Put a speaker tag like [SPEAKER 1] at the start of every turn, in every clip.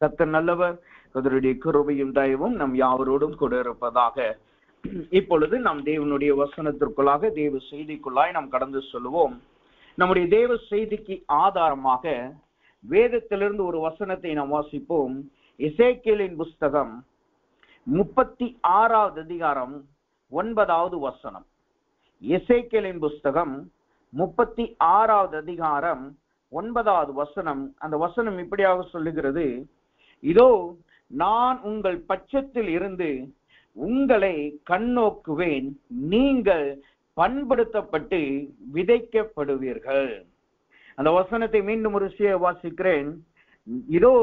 [SPEAKER 1] கர்த்தர் நல்லவர். கர்த்தருடைய கிருபையும் தயவும் நம் யாவரோடும் கூட இருப்பதாக. இப்பொழுது நாம் தேவனுடைய வசனத்திற்குள்ளாக தேவ செய்திக்குள்ளாய் நாம் கடந்து சொல்லுவோம். நம்முடைய தேவ செய்திக்கு ஆதாரமாக வேதத்திலிருந்து ஒரு வசனத்தை நாம் வாசிப்போம். எசேக்கியேலின் புஸ்தகம் 36வது அதிகாரம் 9வது வசனம். எசேக்கியேலின் புஸ்தகம் 36வது அதிகாரம் 9வது வசனம். அந்த வசனம் இப்படியாக சொல்லுகிறது: இதோ நான் உங்கள் பட்சத்தில் இருந்து உங்களை கண்ணோக்குவேன், நீங்கள் பண்படுத்தப்பட்டு விதைக்கப்படுவீர்கள். அந்த வசனத்தை மீண்டும் ஒரு வாசிக்கிறேன். இதோ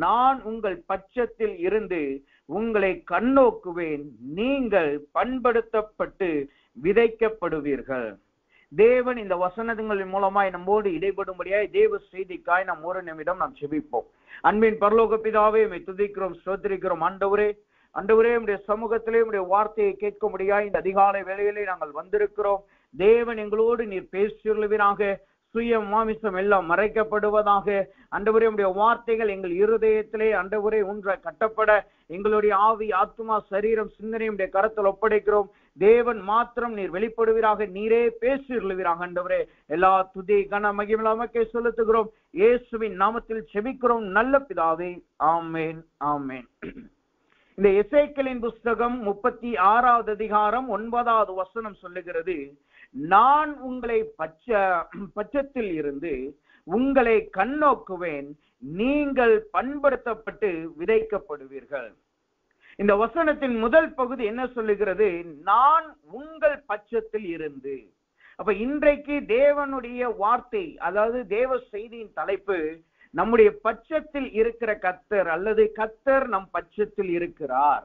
[SPEAKER 1] நான் உங்கள் பட்சத்தில் இருந்து உங்களை கண்ணோக்குவேன், நீங்கள் பண்படுத்தப்பட்டு விதைக்கப்படுவீர்கள். தேவன் இந்த வசனங்களின் மூலமாய் நம்மோடு இடைபடும்படியாய் தேவ செய்திக்காய் நாம் ஒரு நிமிடம் நாம் செபிப்போம். அன்பின் பரலோக பிதாவே, துதிக்கிறோம், ஸ்தோத்திரிக்கிறோம். ஆண்டவரே, உடைய சமூகத்திலே உடைய வார்த்தையை கேட்க முடியாது இந்த அதிகாலை வேளையிலே நாங்கள் வந்திருக்கிறோம். தேவன் எங்களோடு நீர் பேசியுள்ளவீராக. சுய மாமிசம் எல்லாம் மறைக்கப்படுவதாக. ஆண்டவரே, உடைய வார்த்தைகள் எங்கள் இருதயத்திலே ஆண்டவரே ஒன்றை கட்டப்பட எங்களுடைய ஆவி, ஆத்மா, சரீரம், சிந்தனையும் கரத்தில் ஒப்படைக்கிறோம். தேவன் மாத்திரம் நீர் வெளிப்படுவீராக, நீரே பேசியுள்ளவீராக. ஆண்டவரே, எல்லா துதி கன மகிமைக்கே செலுத்துகிறோம். இயேசுவின் நாமத்தில் செபிக்கிறோம் நல்ல பிதாவே, ஆமேன், ஆமேன். இந்த எசேக்கியேலின் புஸ்தகம் 36வது அதிகாரம் 9வது வசனம் சொல்லுகிறது: நான் உங்களை பட்சத்தில் இருந்து உங்களை கண்ணோக்குவேன், நீங்கள் பண்படுத்தப்பட்டு விதைக்கப்படுவீர்கள். இந்த வசனத்தின் முதல் பகுதி என்ன சொல்லுகிறது? நான் உங்கள் பட்சத்தில் இருந்து. அப்ப இன்றைக்கு தேவனுடைய வார்த்தை, அதாவது தேவ செய்தியின் தலைப்பு, நம்முடைய பட்சத்தில் இருக்கிற கர்த்தர் அல்லது கர்த்தர் நம் பட்சத்தில் இருக்கிறார்.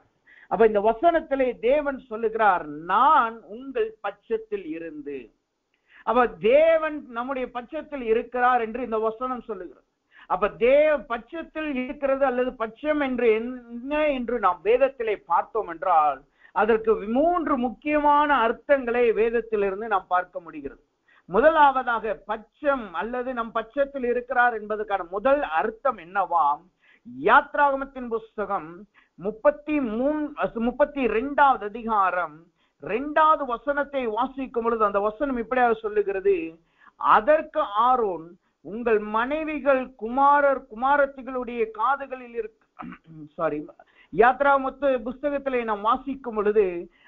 [SPEAKER 1] அப்ப இந்த வசனத்திலே தேவன் சொல்லுகிறார், நான் உங்கள் பட்சத்தில் இருந்து. அப்ப தேவன் நம்முடைய பட்சத்தில் இருக்கிறார் என்று இந்த வசனம் சொல்லுகிறது. அப்ப பட்சத்தில் இருக்கிறது அல்லது பட்சம் என்று என்ன என்று நாம் வேதத்திலே பார்த்தோம் என்றால் அதற்கு 3 முக்கியமான அர்த்தங்களை வேதத்திலிருந்து நாம் பார்க்க முடிகிறது. முதலாவதாக, பட்சம் அல்லது நம் பட்சத்தில் இருக்கிறார் என்பதற்கான முதல் அர்த்தம் என்னவாம்? யாத்ராகமத்தின் புஸ்தகம் 32வது அதிகாரம் 2வது வசனத்தை வாசிக்கும் பொழுது அந்த வசனம் இப்படியாக சொல்லுகிறது: அதற்கு ஆரோன் உங்கள் மனைவிகள், குமாரத்திகளுடைய காதுகளில் யாத்ராகமத்து புஸ்தகத்திலே நாம் வாசிக்கும் பொழுது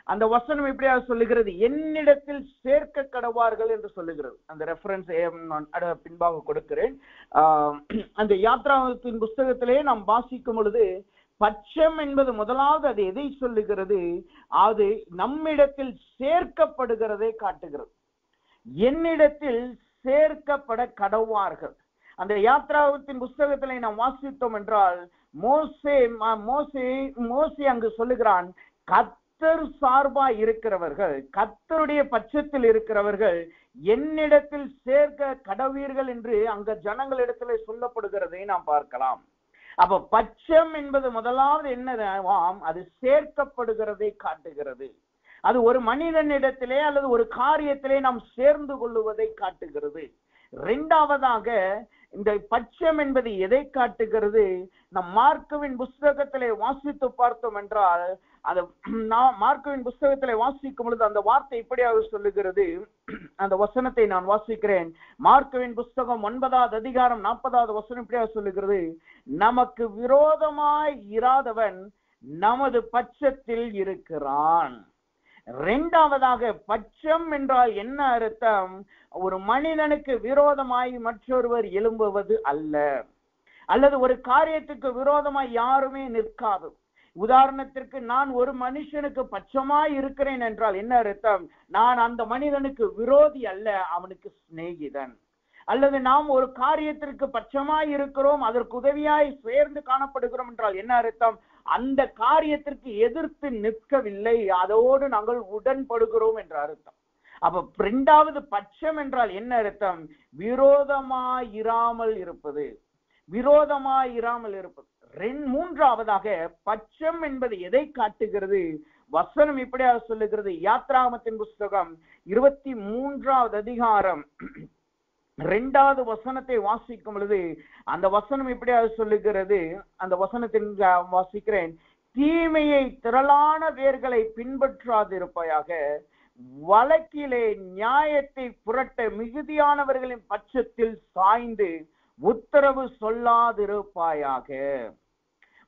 [SPEAKER 1] அந்த வசனம் எப்படியாக சொல்லுகிறது? என்னிடத்தில் சேர்க்க கடவார்கள் என்று சொல்லுகிறது. அந்த ரெஃபரன்ஸ் நான் பின்பாக கொடுக்கிறேன். அந்த யாத்ராகமத்தின் புஸ்தகத்திலே நாம் வாசிக்கும் பொழுது பட்சம் என்பது முதலாவது அது எதை சொல்லுகிறது? அது நம்மிடத்தில் சேர்க்கப்படுகிறதை காட்டுகிறது. என்னிடத்தில் சேர்க்கப்பட கடவார்கள். அந்த யாத்ராகமத்தின் புஸ்தகத்திலே நாம் வாசித்தோம் என்றால் மோசே அங்கு சொல்லுகிறான், கர்த்தர் சார்பா இருக்கிறவர்கள், கர்த்தருடைய பட்சத்தில் இருக்கிறவர்கள் என்னிடத்தில் சேர்க்க கடவீர்கள் என்று அங்க ஜனங்களிடத்திலே சொல்லப்படுகிறதை நாம் பார்க்கலாம். அப்ப பட்சம் என்பது முதலாவது என்னவாம்? அது சேர்க்கப்படுகிறதை காட்டுகிறது. அது ஒரு மனிதனிடத்திலே அல்லது ஒரு காரியத்திலே நாம் சேர்ந்து கொள்ளுவதை காட்டுகிறது. இரண்டாவதாக, இந்த பட்சம் என்பது எதை காட்டுகிறது? நம் மார்க்குவின் புஸ்தகத்திலே வாசித்து பார்த்தோம் என்றால் அந்த மார்க்குவின் புஸ்தகத்திலே வாசிக்கும் பொழுது அந்த வார்த்தை இப்படியாக சொல்லுகிறது. அந்த வசனத்தை நான் வாசிக்கிறேன். மார்க்குவின் புஸ்தகம் 9வது அதிகாரம் 40வது வசனம் இப்படியாக சொல்லுகிறது: நமக்கு விரோதமாய் இராதவன் நமது பட்சத்தில் இருக்கிறான். இரண்டாவதாக, பட்சம் என்றால் என்ன அர்த்தம்? ஒரு மனிதனுக்கு விரோதமாய் மற்றொருவர் எழும்புவது அல்ல, அல்லது ஒரு காரியத்துக்கு விரோதமாய் யாருமே நிற்காது. உதாரணத்திற்கு, நான் ஒரு மனுஷனுக்கு பட்சமாய் இருக்கிறேன் என்றால் என்ன அர்த்தம்? நான் அந்த மனிதனுக்கு விரோதி அல்ல, அவனுக்கு சிநேகிதன். அல்லது நாம் ஒரு காரியத்திற்கு பட்சமாய் இருக்கிறோம், அதற்கு உதவியாய் சேர்ந்து காணப்படுகிறோம் என்றால் என்ன அர்த்தம்? அந்த காரியத்திற்கு எதிர்த்து நிற்கவில்லை, அதோடு நாங்கள் உடன்படுகிறோம் என்ற அர்த்தம். அப்ப இரண்டாவது பட்சம் என்றால் என்ன அர்த்தம்? விரோதமாயிராமல் இருப்பது, விரோதமாயிராமல் இருப்பது. மூன்றாவதாக, பட்சம் என்பது எதை காட்டுகிறது? வசனம் இப்படியாக சொல்லுகிறது. யாத்ராகமத்தின் புஸ்தகம் 23வது அதிகாரம் இரண்டாவது வசனத்தை வாசிக்கும் பொழுது அந்த வசனம் இப்படியாக சொல்லுகிறது. அந்த வசனத்தின் வாசிக்கிறேன். தீமையை திரளான வேர்களை பின்பற்றாதிருப்பாயாக, வழக்கிலே நியாயத்தை புரட்ட மிகுதியானவர்களின் பட்சத்தில் சாய்ந்து உத்தரவு சொல்லாதிருப்பாயாக.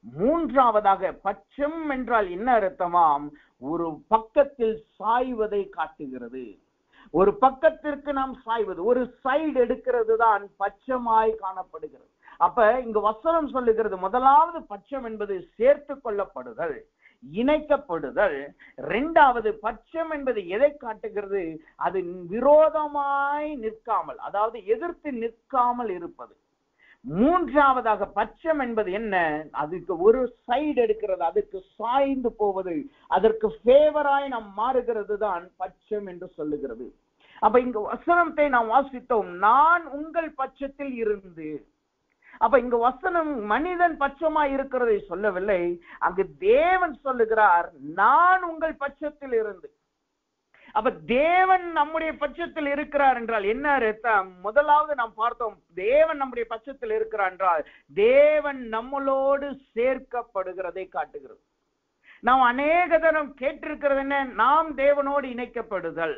[SPEAKER 1] மூன்றாவதாக, பட்சம் என்றால் என்ன அர்த்தமாம்? ஒரு பக்கத்தில் சாய்வதை காட்டுகிறது. ஒரு பக்கத்திற்கு நாம் சாய்வது, ஒரு சைடு எடுக்கிறது தான் பட்சமாய் காணப்படுகிறது. அப்ப இங்க வசனம் சொல்லுகிறது, முதலாவது பட்சம் என்பது சேர்த்து கொள்ளப்படுதல், இணைக்கப்படுதல். இரண்டாவது பட்சம் என்பது எதை காட்டுகிறது? அது விரோதமாய் நிற்காமல், அதாவது எதிர்த்து நிற்காமல் இருப்பது. மூன்றாவதாக பட்சம் என்பது என்ன? அதுக்கு ஒரு சைடு எடுக்கிறது, அதுக்கு சாய்ந்து போவது, அதற்கு ஃபேவராய் நாம் மாறுகிறது தான் பட்சம் என்று சொல்லுகிறது. அப்ப இங்க வசனத்தை நாம் வாசித்தோம், நான் உங்கள் பட்சத்தில் இருந்து. அப்ப இங்க வசனம் மனிதன் பட்சமா இருக்கிறதை சொல்லவில்லை, அங்கு தேவன் சொல்லுகிறார் நான் உங்கள் பட்சத்தில் இருந்து. அப்ப தேவன் நம்முடைய பட்சத்தில் இருக்கிறார் என்றால் என்ன அர்த்தம்? முதலாவது நாம் பார்த்தோம், தேவன் நம்முடைய பட்சத்தில் இருக்கிறார் என்றால் தேவன் நம்மளோடு சேர்க்கப்படுகிறதை காட்டுகிறது. நாம் அநேக தரம் கேட்டிருக்கிறது என்ன? நாம் தேவனோடு இணைக்கப்படுதல்,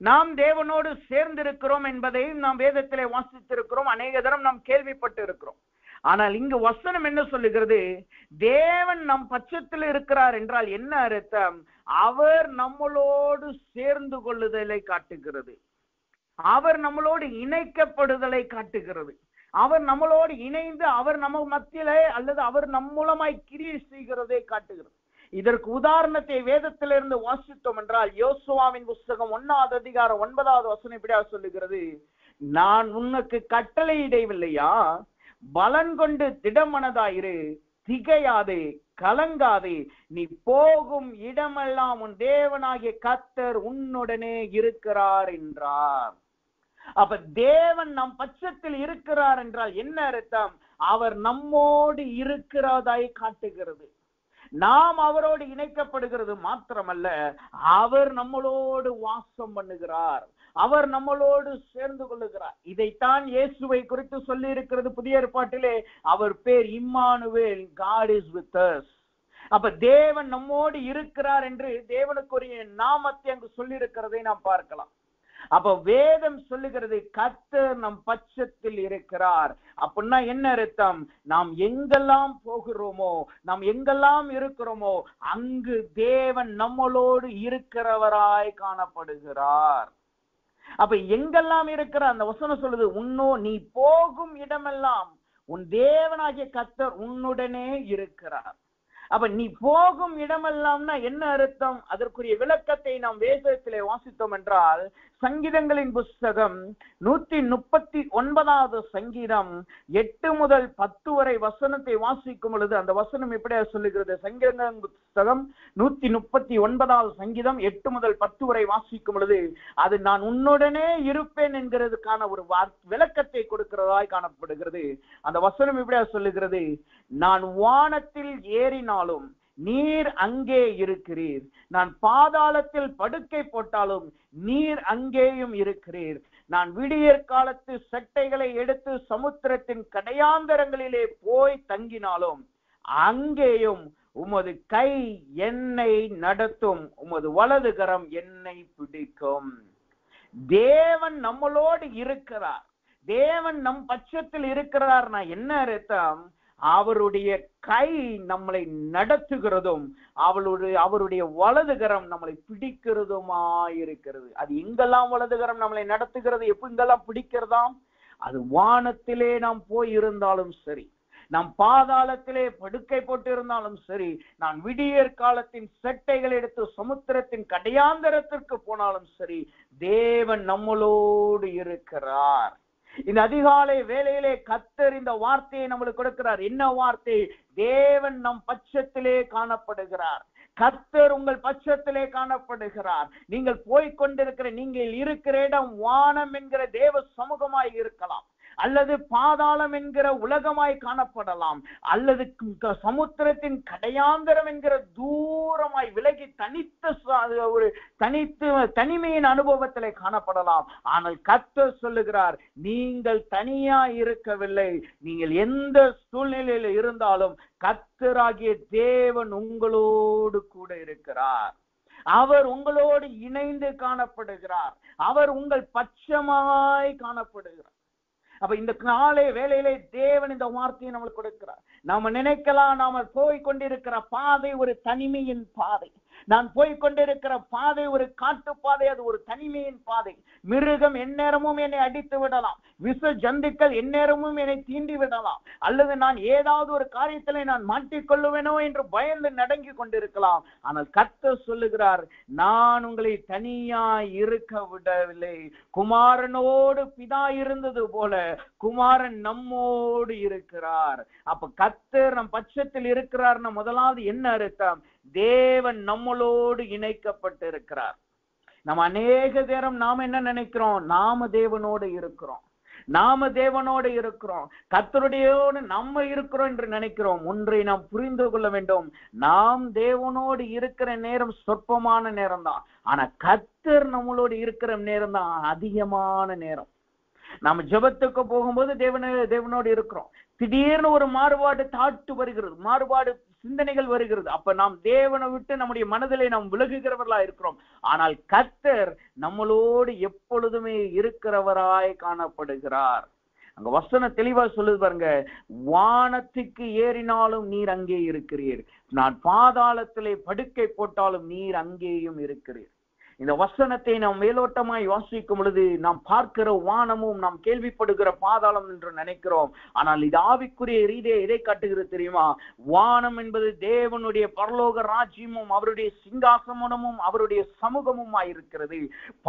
[SPEAKER 1] நாம் தேவனோடு சேர்ந்திருக்கிறோம் என்பதை நாம் வேதத்திலே வாசித்திருக்கிறோம், அநேக தரம் நாம் கேள்விப்பட்டு இருக்கிறோம். ஆனால் இங்கு வசனம் என்ன சொல்லுகிறது? தேவன் நம் பட்சத்தில் இருக்கிறார் என்றால் என்ன அர்த்தம்? அவர் நம்மளோடு சேர்ந்து கொள்ளுதலை காட்டுகிறது, அவர் நம்மளோடு இணைக்கப்படுதலை காட்டுகிறது, அவர் நம்மளோடு இணைந்து அவர் நம்ம மத்தியிலே அல்லது அவர் நம் மூலமாய் கிரியை செய்கிறதை காட்டுகிறது. இதற்கு உதாரணத்தை வேதத்திலிருந்து வாசித்தோம் என்றால் யோசுவாவின் புஸ்தகம் 1வது அதிகாரம் 9வது வசனம் இப்படியாக சொல்லுகிறது, நான் உனக்கு கட்டளையிடவில்லையா? பலன் கொண்டு திடமனதாயிரு, திகையாதே, கலங்காதே, நீ போகும் இடமெல்லாம் உன் தேவனாகிய கர்த்தர் உன்னுடனே இருக்கிறார் என்றார். அப்ப தேவன் நம் பட்சத்தில் இருக்கிறார் என்றால் என்ன அர்த்தம்? அவர் நம்மோடு இருக்கிறதாய் காட்டுகிறது. நாம் அவரோடு இணைக்கப்படுகிறது மாத்திரமல்ல, அவர் நம்மளோடு வாசம் பண்ணுகிறார், அவர் நம்மளோடு சேர்ந்து கொள்ளுகிறார். இதைத்தான் இயேசுவை குறித்து சொல்லி இருக்கிறது புதிய ஏற்பாட்டிலே, அவர் பேர் Emmanuel, God is with us. அப்ப தேவன் நம்மோடு இருக்கிறார் என்று தேவனுக்குரிய நாமத்தை அங்கு சொல்லி இருக்கிறதை நாம் பார்க்கலாம். அப்ப வேதம் சொல்லுகிறது கர்த்தர் நம் பட்சத்தில் இருக்கிறார். அப்படின்னா என்ன அர்த்தம்? நாம் எங்கெல்லாம் போகிறோமோ, நாம் எங்கெல்லாம் இருக்கிறோமோ அங்கு தேவன் நம்மளோடு இருக்கிறவராய் காணப்படுகிறார். அப்ப எங்கெல்லாம் இருக்கிற அந்த வசனம் சொல்லுது, நீ போகும் இடமெல்லாம் உன் தேவனாகிய கர்த்தர் உன்னுடனே இருக்கிறார். அப்ப நீ போகும் இடமெல்லாம்னா என்ன அர்த்தம்? அதற்குரிய விளக்கத்தை நாம் வேதத்திலே வாசித்தோம் என்றால், சங்கீதங்களின் புஸ்தகம் 139வது சங்கீதம் 8 முதல் 10 வரை வசனத்தை வாசிக்கும் பொழுது அந்த வசனம் இப்படியா சொல்லுகிறது. சங்கீதங்களின் புஸ்தகம் 139வது சங்கீதம் 8 முதல் 10 வரை வாசிக்கும் பொழுது அது நான் உன்னுடனே இருப்பேன் என்கிறதுக்கான ஒரு விளக்கத்தை கொடுக்கிறதாய் காணப்படுகிறது. அந்த வசனம் இப்படியா சொல்லுகிறது, நான் வானத்தில் ஏறினாலும் நீர் அங்கே இருக்கிறீர், நான் பாதாளத்தில் படுக்கை போட்டாலும் நீர் அங்கேயும் இருக்கிறீர், நான் விடியற் காலத்து சட்டைகளை எடுத்து சமுத்திரத்தின் கடையாந்தரங்களிலே போய் தங்கினாலும் அங்கேயும் உமது கை என்னை நடத்தும், உமது வலது கரம் என்னை பிடிக்கும். தேவன் நம்மளோடு இருக்கிறார், தேவன் நம் பட்சத்தில் இருக்கிறார்னா என்ன அர்த்தம்? அவருடைய கை நம்மளை நடத்துகிறதும் அவருடைய வலதுகரம் நம்மளை பிடிக்கிறதுமாயிருக்கிறது. அது எங்கெல்லாம் வலதுகரம் நம்மளை நடத்துகிறது, எப்ப இங்கெல்லாம் பிடிக்கிறதாம்? அது வானத்திலே நாம் போய் இருந்தாலும் சரி, நாம் பாதாளத்திலே படுக்கை போட்டு இருந்தாலும் சரி, நான் விடியற் காலத்தின் செட்டைகள் எடுத்து சமுத்திரத்தின் கடையாந்தரத்திற்கு போனாலும் சரி, தேவன் நம்மளோடு இருக்கிறார். இந்த அதிகாலை வேளையிலே கர்த்தர் இந்த வார்த்தையை நம்மளுக்கு கொடுக்கிறார். என்ன வார்த்தை? தேவன் நம் பட்சத்திலே காணப்படுகிறார், கர்த்தர் உங்கள் பட்சத்திலே காணப்படுகிறார். நீங்கள் போய்கொண்டிருக்கிற, நீங்கள் இருக்கிற இடம் வானம் என்கிற தேவ சமூகமாய் இருக்கலாம், அல்லது பாதாளம் என்கிற உலகமாய் காணப்படலாம், அல்லது சமுத்திரத்தின் கடையாந்தரம் என்கிற தூரமாய் விலகி ஒரு தனிமையின் அனுபவத்திலே காணப்படலாம். ஆனால் கர்த்தர் சொல்லுகிறார், நீங்கள் தனியா இருக்கவில்லை. நீங்கள் எந்த சூழ்நிலையில இருந்தாலும் கர்த்தராகிய தேவன் உங்களோடு கூட இருக்கிறார். அவர் உங்களோடு இணைந்து காணப்படுகிறார். அவர் உங்கள் பட்சமாய் காணப்படுகிறார். அப்ப இந்த நாளே வேலையிலே தேவன் இந்த வார்த்தையை நம்மளுக்கு கொடுக்கிறார். நாம நினைக்கலாம், நாம போய்கொண்டிருக்கிற பாதை ஒரு தனிமையின் பாதை, நான் போய்கொண்டிருக்கிற பாதை ஒரு காட்டு பாதை, அது ஒரு தனிமையின் பாதை. மிருகம் எந்நேரமும் என்னை அடித்து விடலாம், விஷ ஜந்துக்கள் எந்நேரமும் என்னை தீண்டி விடலாம், அல்லது நான் ஏதாவது ஒரு காரியத்திலே நான் மாட்டிக்கொள்ளுவேனோ என்று பயந்து நடங்கி கொண்டிருக்கலாம். ஆனால் கர்த்தர் சொல்லுகிறார், நான் உங்களை தனியாய் இருக்க விடவில்லை. குமாரனோடு பிதா இருந்தது போல குமாரன் நம்மோடு இருக்கிறார். அப்ப கர்த்தர் நம் பட்சத்தில் இருக்கிறார்னா முதலாவது என்ன அர்த்தம்? தேவன் நம்மளோடு இணைக்கப்பட்டு இருக்கிறார். நம்ம அநேக நேரம் நாம என்ன நினைக்கிறோம்? நாம தேவனோடு இருக்கிறோம், நாம தேவனோடு இருக்கிறோம், கர்த்தருடையோடு நம்ம இருக்கிறோம் என்று நினைக்கிறோம். ஒன்றை நாம் புரிந்து கொள்ள வேண்டும், நாம் தேவனோடு இருக்கிற நேரம் சொற்பமான நேரம் தான். ஆனா கர்த்தர் நம்மளோடு இருக்கிற நேரம் தான் அதிகமான நேரம். நாம ஜெபத்துக்கு போகும்போது தேவனோடு இருக்கிறோம். திடீர்னு ஒரு மாறுபாடு தாட்டு வருகிறது, மாறுபாடு சிந்தனைகள் வருகிறது. அப்ப நாம் தேவனை விட்டு நம்முடைய மனதிலே நாம் விலகுகிறவர்களா இருக்கிறோம். ஆனால் கர்த்தர் நம்மளோடு எப்பொழுதுமே இருக்கிறவராய் காணப்படுகிறார். அங்க வசனம் தெளிவா சொல்லுது பாருங்க, வானத்துக்கு ஏறினாலும் நீர் அங்கே இருக்கிறீர், நான் பாதாளத்திலே படுக்கை போட்டாலும் நீர் அங்கேயும் இருக்கிறீர். இந்த வசனத்தை நாம் மேலோட்டமாய் வாசிக்கும் பொழுது நாம் பார்க்கிற வானமும் நாம் கேள்விப்படுகிற பாதாளம் என்று நினைக்கிறோம். ஆனால் இது ஆவிக்குரிய ரீதியை எதை காட்டுகிறது தெரியுமா? வானம் என்பது தேவனுடைய பரலோக ராஜ்யமும் அவருடைய சிங்காசனமும் அவருடைய சமூகமும் ஆயிருக்கிறது.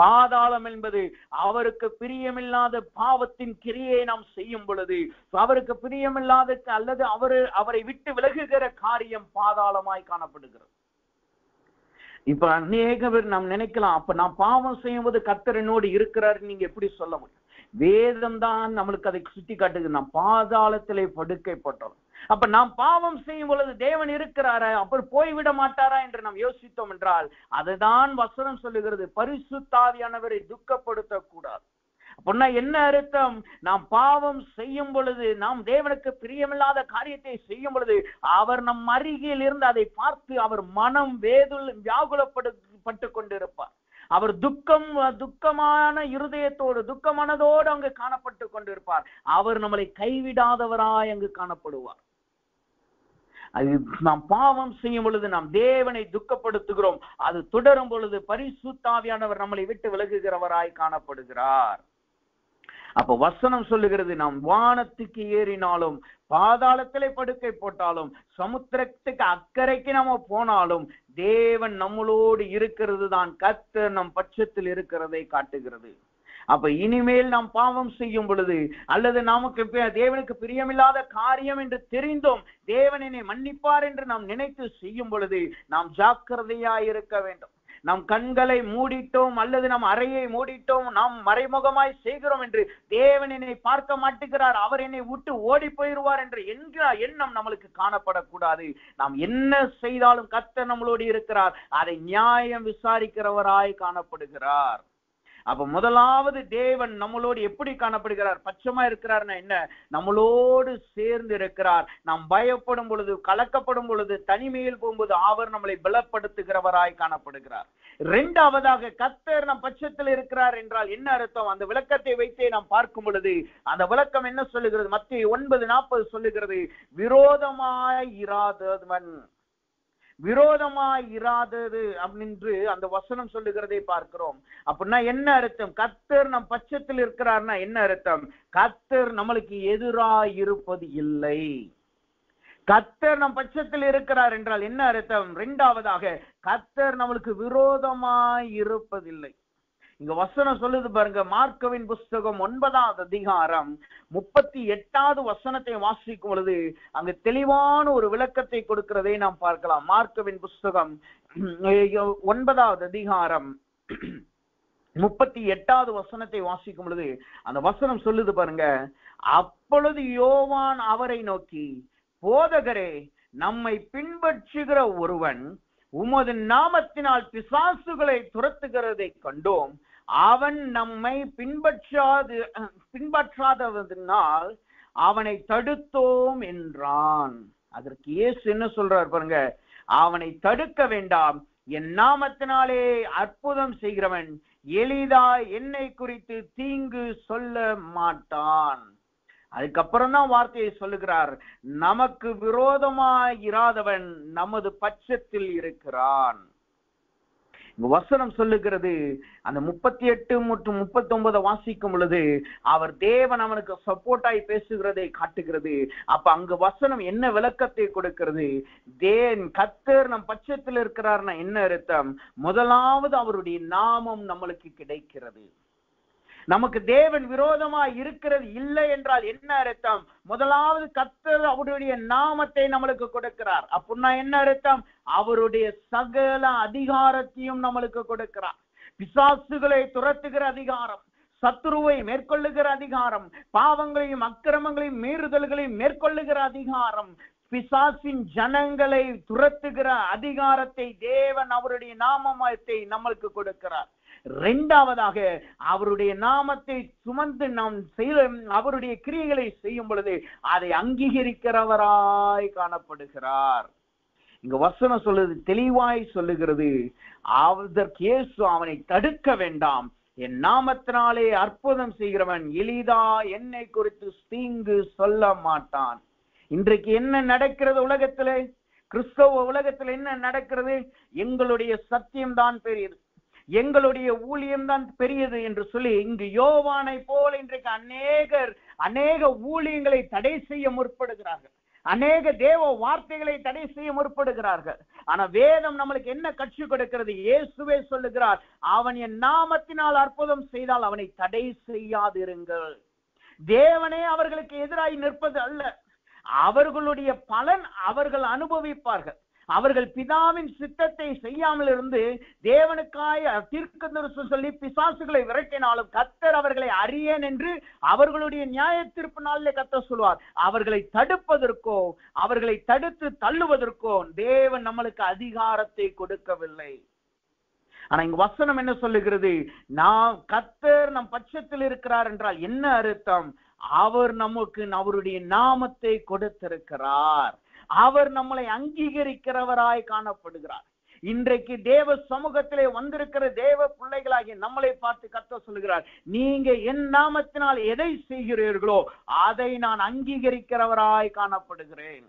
[SPEAKER 1] பாதாளம் என்பது அவருக்கு பிரியமில்லாத பாவத்தின் கிரியை நாம் செய்யும் பொழுது, அவருக்கு பிரியமில்லாத அல்லது அவரை விட்டு விலகுகிற காரியம் பாதாளமாய் காணப்படுகிறது. இப்ப அநேக பேர் நாம் நினைக்கலாம், அப்ப நான் பாவம் செய்யும் போது கர்த்தர் என்னோடு இருக்கிறார் நீங்க எப்படி சொல்ல முடியும்? வேதம் தான் நம்மளுக்கு அதை சுட்டி காட்டுது. நாம் பாதாளத்திலே படுக்கை போட்டோம். அப்ப நாம் பாவம் செய்யும் பொழுது தேவன் இருக்கிறாரா, அப்புறம் போய்விட மாட்டாரா என்று நாம் யோசித்தோம் என்றால், அதுதான் வசனம் சொல்லுகிறது, பரிசுத்த ஆவியானவரை துக்கப்படுத்த கூடாது. அப்படின்னா என்ன அர்த்தம்? நாம் பாவம் செய்யும் பொழுது, நாம் தேவனுக்கு பிரியமில்லாத காரியத்தை செய்யும் பொழுது, அவர் நம் அருகில் இருந்து அதை பார்த்து அவர் மனம் வியாகுலப்பட்டு கொண்டிருப்பார். அவர் துக்கமான இருதயத்தோடு, துக்கமானதோடு அங்கு காணப்பட்டு கொண்டிருப்பார். அவர் நம்மளை கைவிடாதவராய் அங்கு காணப்படுவார். அது நாம் பாவம் செய்யும் பொழுது நாம் தேவனை துக்கப்படுத்துகிறோம். அது தொடரும் பொழுது பரிசுத்த ஆவியானவர் நம்மளை விட்டு விலகுகிறவராய் காணப்படுகிறார். அப்ப வசனம் சொல்லுகிறது, நாம் வானத்துக்கு ஏறினாலும் பாதாளத்திலே படுக்கை போட்டாலும் சமுத்திரத்துக்கு அக்கறைக்கு நாம போனாலும் தேவன் நம்மளோடு இருக்கிறது தான் கர்த்தர் நம் பட்சத்தில் இருக்கிறதை காட்டுகிறது. அப்ப இனிமேல் நாம் பாவம் செய்யும் பொழுது, அல்லது நமக்கு தேவனுக்கு பிரியமில்லாத காரியம் என்று தெரிந்தோம், தேவன் என்னை மன்னிப்பார் என்று நாம் நினைத்து செய்யும் பொழுது நாம் ஜாக்கிரதையாய் இருக்க வேண்டும். நம் கண்களை மூடிட்டோம் அல்லது நம் அறையை மூடிட்டோம், நாம் மறைமுகமாய் செய்கிறோம் என்று தேவன் என்னை பார்க்க மாட்டேங்கிறார், அவர் என்னை விட்டு ஓடி போயிடுவார் என்ற எண்ணம் நம்மளுக்கு காணப்படக்கூடாது. நாம் என்ன செய்தாலும் கர்த்தர் நம்மளோடு இருக்கிறார், அதை நியாயம் விசாரிக்கிறவராய் காணப்படுகிறார். அப்ப முதலாவது தேவன் நம்மளோடு எப்படி காணப்படுகிறார்? பட்சமா இருக்கிறார்னா என்ன? நம்மளோடு சேர்ந்து இருக்கிறார். நாம் பயப்படும் பொழுது, கலக்கப்படும் பொழுது, தனிமையில் போகும்போது அவர் நம்மளை பலப்படுத்துகிறவராய் காணப்படுகிறார். இரண்டாவதாக கர்த்தர் நம் பட்சத்தில் இருக்கிறார் என்றால் என்ன அர்த்தம்? அந்த விளக்கத்தை வைத்தே நாம் பார்க்கும் பொழுது அந்த விளக்கம் என்ன சொல்லுகிறது? மத்தேயு 9:40 சொல்லுகிறது, விரோதமாய் இராதவன், விரோதமாய் இராதது அப்படின்னு அந்த வசனம் சொல்லுகிறதை பார்க்கிறோம். அப்படின்னா என்ன அர்த்தம்? கர்த்தர் நம் பட்சத்தில் இருக்கிறார்னா என்ன அர்த்தம்? கர்த்தர் நம்மளுக்கு எதிராய் இருப்பது இல்லை. கர்த்தர் நம் பட்சத்தில் இருக்கிறார் என்றால் என்ன அர்த்தம்? இரண்டாவதாக கர்த்தர் நம்மளுக்கு விரோதமாய் இருப்பதில்லை. இங்க வசனம் சொல்லுது பாருங்க, மார்க்கவின் புஸ்தகம் 9ஆம் அதிகாரம் 38வது வசனத்தை வாசிக்கும் பொழுது அங்கு தெளிவான ஒரு விளக்கத்தை கொடுக்கிறதை நாம் பார்க்கலாம். மார்க்கவின் புஸ்தகம் 9வது அதிகாரம் 38வது வசனத்தை வாசிக்கும் பொழுது அந்த வசனம் சொல்லுது பாருங்க, அப்பொழுது யோவான் அவரை நோக்கி, போதகரே, நம்மை பின்பற்றுகிற ஒருவன் உமது நாமத்தினால் பிசாசுகளை துரத்துகிறதை கண்டோம். அவன் நம்மை பின்பற்றாததினால் அவனை தடுத்தோம் என்றான். அதற்கு இயேசு என்ன சொல்றார் பாருங்க, அவனை தடுக்க வேண்டாம், என் நாமத்தினாலே அற்புதம் செய்கிறவன் எளிதா என்னை குறித்து தீங்கு சொல்ல மாட்டான். அதுக்கப்புறம் தான் வார்த்தையை சொல்லுகிறார், நமக்கு விரோதமாய் இராதவன் நமது பட்சத்தில் இருக்கிறான். வசனம் சொல்லுகிறது, அந்த 38 மற்றும் 39 வாசிக்கும் பொழுது அவர் தேவன் அவனுக்கு சப்போர்ட்டாய் பேசுகிறதை காட்டுகிறது. அப்ப அங்கு வசனம் என்ன விளக்கத்தை கொடுக்கிறது? கர்த்தர் நம் பட்சத்தில் இருக்கிறார்னா என்ன அர்த்தம்? முதலாவது அவருடைய நாமம் நம்மளுக்கு கிடைக்கிறது. நமக்கு தேவன் விரோதமாய் இருக்கிறது இல்லை என்றால் என்ன அர்த்தம்? முதலாவது கர்த்தர் அவருடைய நாமத்தை நம்மளுக்கு கொடுக்கிறார். அப்படின்னா என்ன அர்த்தம்? அவருடைய சகல அதிகாரத்தையும் நம்மளுக்கு கொடுக்கிறார். பிசாசுகளை துரத்துகிற அதிகாரம், சத்துருவை மேற்கொள்ளுகிற அதிகாரம், பாவங்களையும் அக்கிரமங்களையும் மீறுதல்களையும் மேற்கொள்ளுகிற அதிகாரம், பிசாசின் ஜனங்களை துரத்துகிற அதிகாரத்தை தேவன் அவருடைய நாமத்தை நம்மளுக்கு கொடுக்கிறார். இரண்டாவதாக அவருடைய நாமத்தை சுமந்து நாம் அவருடைய கிரியைகளை செய்யும் பொழுது அதை அங்கீகரிக்கிறவராய் காணப்படுகிறார். இங்க வசனம் சொல்லுது, தெளிவாய் சொல்லுகிறது, அதற்கு இயேசு அவனை தடுக்க வேண்டாம், என் நாமத்தினாலே அற்புதம் செய்கிறவன் எளிதா என்னை குறித்து தீங்கு சொல்ல மாட்டான். இன்றைக்கு என்ன நடக்கிறது உலகத்திலே? கிறிஸ்தவ உலகத்தில் என்ன நடக்கிறது? எங்களுடைய சத்தியம் தான் பெரியது, எங்களுடைய ஊழியம் தான் பெரியது என்று சொல்லி இங்கு யோவானை போல இன்றைக்கு அநேக ஊழியங்களை தடை செய்ய முற்படுகிறார்கள். அநேக தேவ வார்த்தைகளை தடை செய்ய முற்படுகிறார்கள். ஆனா வேதம் நம்மளுக்கு என்ன கற்றுக் கொடுக்கிறது? இயேசுவே சொல்லுகிறார், அவன் என் நாமத்தினால் அற்புதம் செய்தால் அவனை தடை செய்யாதிருங்கள். தேவனே அவர்களுக்கு எதிராய் நிற்பது அல்ல, அவர்களுடைய பலன் அவர்கள் அனுபவிப்பார்கள். அவர்கள் பிதாவின் சித்தத்தை செய்யாமல் இருந்து தேவனுக்காய் தீர்க்கதரிசனம் சொல்லி பிசாசுகளை விரட்டினாலும் கர்த்தர் அவர்களை அறியேன் என்று அவர்களுடைய நியாய தீர்ப்பு நாளிலே கர்த்தர் சொல்வார். அவர்களை தடுப்பதற்கோ அவர்களை தடுத்து தள்ளுவதற்கோ தேவன் நம்மளுக்கு அதிகாரத்தை கொடுக்கவில்லை. ஆனா இங்க வசனம் என்ன சொல்லுகிறது? நாம் கர்த்தர் நம் பட்சத்தில் இருக்கிறார் என்றால் என்ன அர்த்தம்? அவர் நமக்கு அவருடைய நாமத்தை கொடுத்திருக்கிறார். அவர் நம்மளை அங்கீகரிக்கிறவராய் காணப்படுகிறார். இன்றைக்கு தேவ சமூகத்திலே வந்திருக்கிற தேவ பிள்ளைகளாகிய நம்மளை பார்த்து கர்த்தர் சொல்லுகிறார், நீங்க என் நாமத்தினால் எதை செய்கிறீர்களோ அதை நான் அங்கீகரிக்கிறவராய் காணப்படுகிறேன்.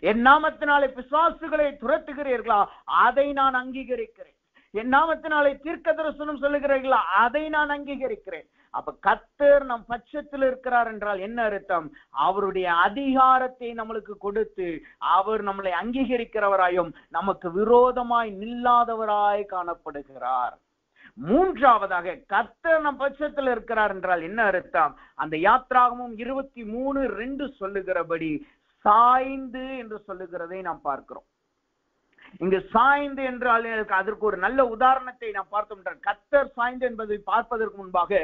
[SPEAKER 1] என் நாமத்தினாலே பிசாசுகளை துரத்துகிறீர்களா, அதை நான் அங்கீகரிக்கிறேன். என் நாமத்தினாலே தீர்க்கதரிசனம் சொல்லுகிறீர்களா, அதை நான் அங்கீகரிக்கிறேன். அப்ப கர்த்தர் நம் பட்சத்தில் இருக்கிறார் என்றால் என்ன அர்த்தம்? அவருடைய அதிகாரத்தை நம்மளுக்கு கொடுத்து அவர் நம்மளை அங்கீகரிக்கிறவராயும் நமக்கு விரோதமாய் நில்லாதவராய் காணப்படுகிறார். மூன்றாவதாக கர்த்தர் நம் பட்சத்தில் இருக்கிறார் என்றால் என்ன அர்த்தம்? அந்த யாத்ராகமம் 23:2 சொல்லுகிறபடி சாய்ந்து என்று சொல்லுகிறதை நாம் பார்க்கிறோம். இங்கு சாய்ந்து என்றால் அதற்கு ஒரு நல்ல உதாரணத்தை நாம் பார்த்தோம் என்றால், கர்த்தர் சாய்ந்து என்பதை பார்ப்பதற்கு முன்பாக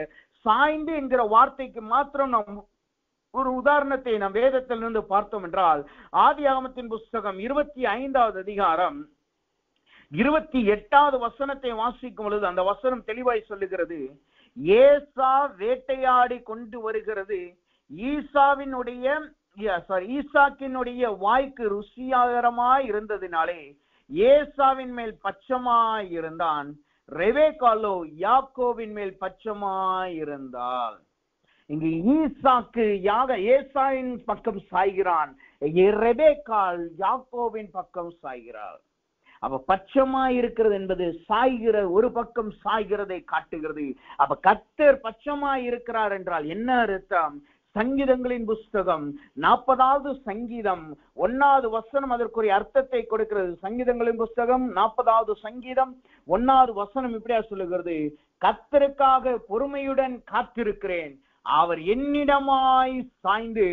[SPEAKER 1] சாய்ந்து என்கிற வார்த்தைக்கு மாத்திரம் நாம் ஒரு உதாரணத்தை நாம் வேதத்திலிருந்து பார்த்தோம் என்றால், ஆதியாகமத்தின் புஸ்தகம் 25வது அதிகாரம் 28வது வசனத்தை வாசிக்கும் பொழுது அந்த வசனம் தெளிவாய் சொல்லுகிறது, ஏசா வேட்டையாடி கொண்டு வருகிறது, ஈசாக்கினுடைய வாய்க்கு ருசியாகரமாய் இருந்ததினாலே ஏசாவின் மேல் பட்சமாய் இருந்தான், ரெபெக்காளோ யாக்கோபின் மேல் பட்சமாய் இருந்தாள். இங்கு ஈசாக்கு ஏசாவின் பக்கம் சாய்கிறான், ரெபெக்காள் யாக்கோபின் பக்கம் சாய்கிறாள். அப்ப பட்சமாய் இருக்கிறது என்பது சாய்கிற ஒரு பக்கம் சாய்கிறதை காட்டுகிறது. அப்ப கர்த்தர் பட்சமாய் இருக்கிறார் என்றால் என்ன அர்த்தம்? சங்கீதங்களின் புஸ்தகம் 40வது சங்கீதம் 1வது வசனம் அதற்குரிய அர்த்தத்தை கொடுக்கிறது. சங்கீதங்களின் புஸ்தகம் 40வது சங்கீதம் 1வது வசனம் இப்படியா சொல்லுகிறது, கர்த்தருக்காக பொறுமையுடன் காத்திருக்கிறேன், அவர் என்னிடமாய் சாய்ந்து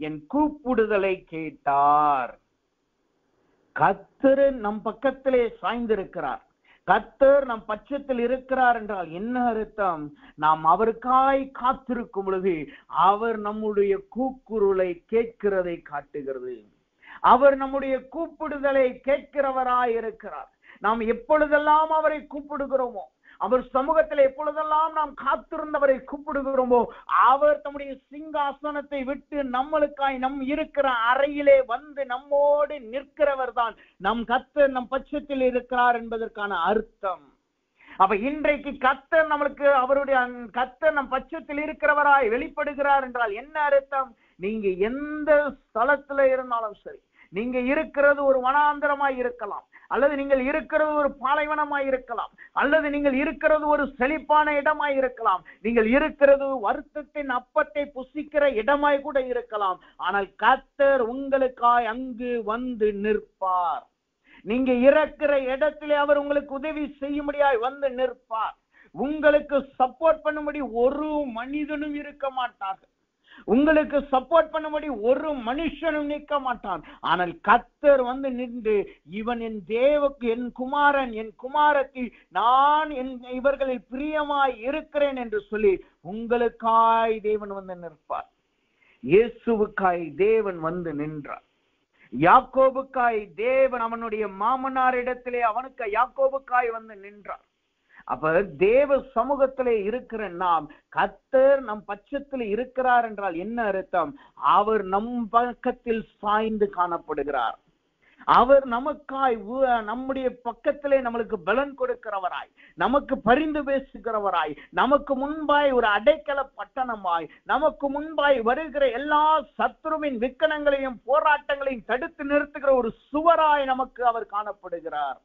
[SPEAKER 1] என் கூப்பிடுதலை கேட்டார். கர்த்தர் நம் பக்கத்திலே சாய்ந்திருக்கிறார். கர்த்தர் நம் பட்சத்தில் இருக்கிறார் என்றால் என்ன அர்த்தம்? நாம் அவருக்காய் காத்திருக்கும் பொழுது அவர் நம்முடைய கூக்குரலை கேட்கிறதை காட்டுகிறது. அவர் நம்முடைய கூப்பிடுதலை கேட்கிறவராய் இருக்கிறார். நாம் எப்பொழுதெல்லாம் அவரை கூப்பிடுகிறோமோ, அவர் சமூகத்தில் எப்பொழுதெல்லாம் நாம் காத்திருந்தவரை கூப்பிடுகிறோமோ, அவர் தம்முடைய சிங்காசனத்தை விட்டு நம்மளுக்காய் நம் இருக்கிற அறையிலே வந்து நம்மோடு நிற்கிறவர் தான் நம் கர்த்தர் நம் பட்சத்தில் இருக்கிறார் என்பதற்கான அர்த்தம். அப்ப இன்றைக்கு கர்த்தர் நம்மளுக்கு அவருடைய கர்த்தர் நம் பட்சத்தில் இருக்கிறவராய் வெளிப்படுகிறார் என்றால் என்ன அர்த்தம்? நீங்க எந்த ஸ்தலத்துல இருந்தாலும் சரி, நீங்க இருக்கிறது ஒரு வனாந்தரமாய் இருக்கலாம், அல்லது நீங்கள் இருக்கிறது ஒரு பாலைவனமாய் இருக்கலாம், அல்லது நீங்கள் இருக்கிறது ஒரு செழிப்பான இடமாய் இருக்கலாம், நீங்கள் இருக்கிறது வருத்தத்தின் அப்பத்தை புசிக்கிற இடமாய் கூட இருக்கலாம். ஆனால் கர்த்தர் உங்களுக்காய் அங்கு வந்து நிற்பார். நீங்க இருக்கிற இடத்திலே அவர் உங்களுக்கு உதவி செய்யும்படியாய் வந்து நிற்பார். உங்களுக்கு சப்போர்ட் பண்ணும்படி ஒரு மனிதனும் இருக்க மாட்டார்கள். உங்களுக்கு சப்போர்ட் பண்ணும்படி ஒரு மனுஷனும் நிற்க மாட்டான். ஆனால் கர்த்தர் வந்து நின்று, இவன் என் தேவக்கு என் குமாரன், என் குமாரத்தி, நான் இவர்களில் பிரியமாய் இருக்கிறேன் என்று சொல்லி உங்களுக்காய் தேவன் வந்து நிற்பார். இயேசுவுக்காய் தேவன் வந்து நின்றார். யாக்கோபுக்காய் தேவன் அவனுடைய மாமனாரிடத்திலே அவனுக்கு யாக்கோபுக்காய் வந்து நின்றார். அப்ப தேவ சமூகத்திலே இருக்கிற நாம், கர்த்தர் நம் பட்சத்தில் இருக்கிறார் என்றால் என்ன அர்த்தம்? அவர் நம் பக்கத்தில் சாய்ந்து காணப்படுகிறார். அவர் நமக்காய் நம்முடைய பக்கத்திலே நம்மளுக்கு பலன் கொடுக்கிறவராய், நமக்கு பரிந்து பேசுகிறவராய், நமக்கு முன்பாய் ஒரு அடைக்கல பட்டணமாய், நமக்கு முன்பாய் வருகிற எல்லா சத்துருவின் விக்கனங்களையும் போராட்டங்களையும் தடுத்து நிறுத்துகிற ஒரு சுவராய் நமக்கு அவர் காணப்படுகிறார்.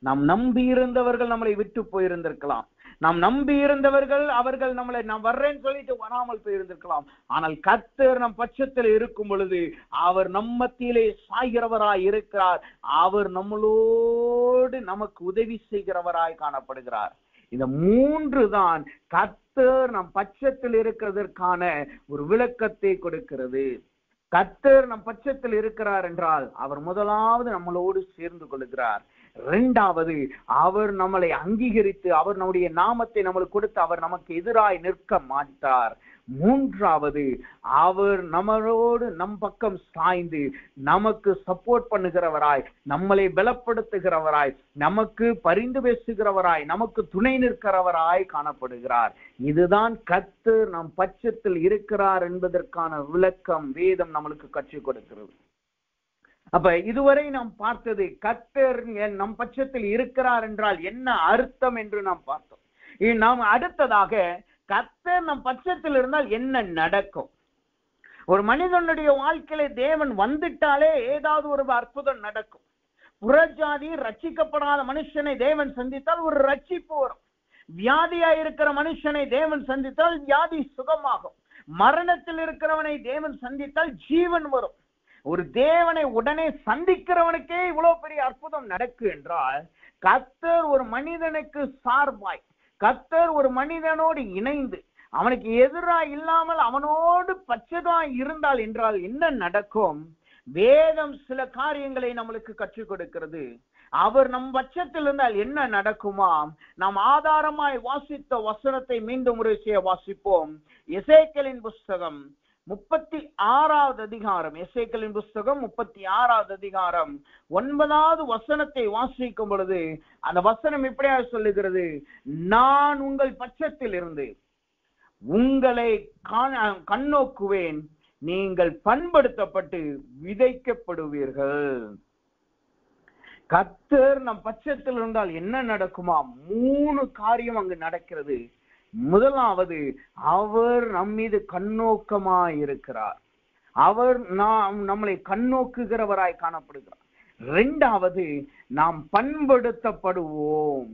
[SPEAKER 1] நாம் நம்பி இருந்தவர்கள் நம்மளை விட்டு போயிருந்திருக்கலாம். நாம் நம்பி இருந்தவர்கள் அவர்கள் நம்மளை நான் வர்றேன்னு சொல்லிட்டு வராமல் போயிருந்திருக்கலாம். ஆனால் கர்த்தர் நம் பட்சத்தில் இருக்கும் பொழுது அவர் நம் மத்தியிலே சாய்கிறவராய் இருக்கிறார். அவர் நம்மளோடு நமக்கு உதவி செய்கிறவராய் காணப்படுகிறார். இந்த மூன்று தான் கர்த்தர் நம் பட்சத்தில் இருக்கிறதற்கான ஒரு விளக்கத்தை கொடுக்கிறது. கர்த்தர் நம் பட்சத்தில் இருக்கிறார் என்றால் அவர் முதலாவது நம்மளோடு சேர்ந்து கொள்கிறார். இரண்டாவது, அவர் நம்மளை அங்கீகரித்து அவர் நம்முடைய நாமத்தை நம்மளுக்கு கொடுத்து அவர் நமக்கு எதிராய் நிற்க மாட்டார். மூன்றாவது, அவர் நம்மளோடு நம் பக்கம் சாய்ந்து நமக்கு சப்போர்ட் பண்ணுகிறவராய், நம்மளை பலப்படுத்துகிறவராய், நமக்கு பரிந்து பேசுகிறவராய், நமக்கு துணை நிற்கிறவராய் காணப்படுகிறார். இதுதான் கர்த்தர் நம் பட்சத்தில் இருக்கிறார் என்பதற்கான விளக்கம் வேதம் நம்மளுக்கு கற்றுக் கொடுக்கிறது. அப்ப இதுவரை நாம் பார்த்தது கர்த்தர் நம் பட்சத்தில் இருக்கிறார் என்றால் என்ன அர்த்தம் என்று நாம் பார்த்தோம். நாம் அடுத்ததாக கர்த்தர் நம் பட்சத்தில் இருந்தால் என்ன நடக்கும்? ஒரு மனிதனுடைய வாழ்க்கையில தேவன் வந்துட்டாலே ஏதாவது ஒரு அற்புதம் நடக்கும். புறஜாதி ரட்சிக்கப்படாத மனுஷனை தேவன் சந்தித்தால் ஒரு ரட்சிப்பு வரும். வியாதியா இருக்கிற மனுஷனை தேவன் சந்தித்தால் வியாதி சுகமாகும். மரணத்தில் இருக்கிறவனை தேவன் சந்தித்தால் ஜீவன் வரும். ஒரு தேவனை உடனே சந்திக்கிறவனுக்கே இவ்வளவு பெரிய அற்புதம் நடக்கு என்றால், கர்த்தர் ஒரு மனிதனுக்கு சார்பாய், கர்த்தர் ஒரு மனிதனோடு இணைந்து அவனுக்கு எதிராக இல்லாமல் அவனோடு பச்சைதான் இருந்தால் என்றால் என்ன நடக்கும்? வேதம் சில காரியங்களை நம்மளுக்கு கற்றுக் கொடுக்கிறது. அவர் நம் பட்சத்தில் இருந்தால் என்ன நடக்குமாம்? நாம் ஆதாரமாய் வாசித்த வசனத்தை மீண்டும் ஒரு செய்ய வாசிப்போம். எசேக்கியேலின் புஸ்தகம் 36வது அதிகாரம், எசேக்கியேலின் புஸ்தகம் 36வது அதிகாரம் 9வது வசனத்தை வாசிக்கும் பொழுது அந்த வசனம் இப்படியா சொல்லுகிறது, நான் உங்கள் பட்சத்தில் இருந்து உங்களை கண்ணோக்குவேன், நீங்கள் பண்படுத்தப்பட்டு விதைக்கப்படுவீர்கள். கர்த்தர் நம் பட்சத்தில் இருந்தால் என்ன நடக்குமா? 3 காரியம் அங்கு நடக்கிறது. முதலாவது, அவர் நம் மீது கண்ணோக்கமாய் இருக்கிறார். அவர் நம்மளை கண்ணோக்குகிறவராய் காணப்படுகிறார். இரண்டாவது, நாம் பண்படுத்தப்படுவோம்.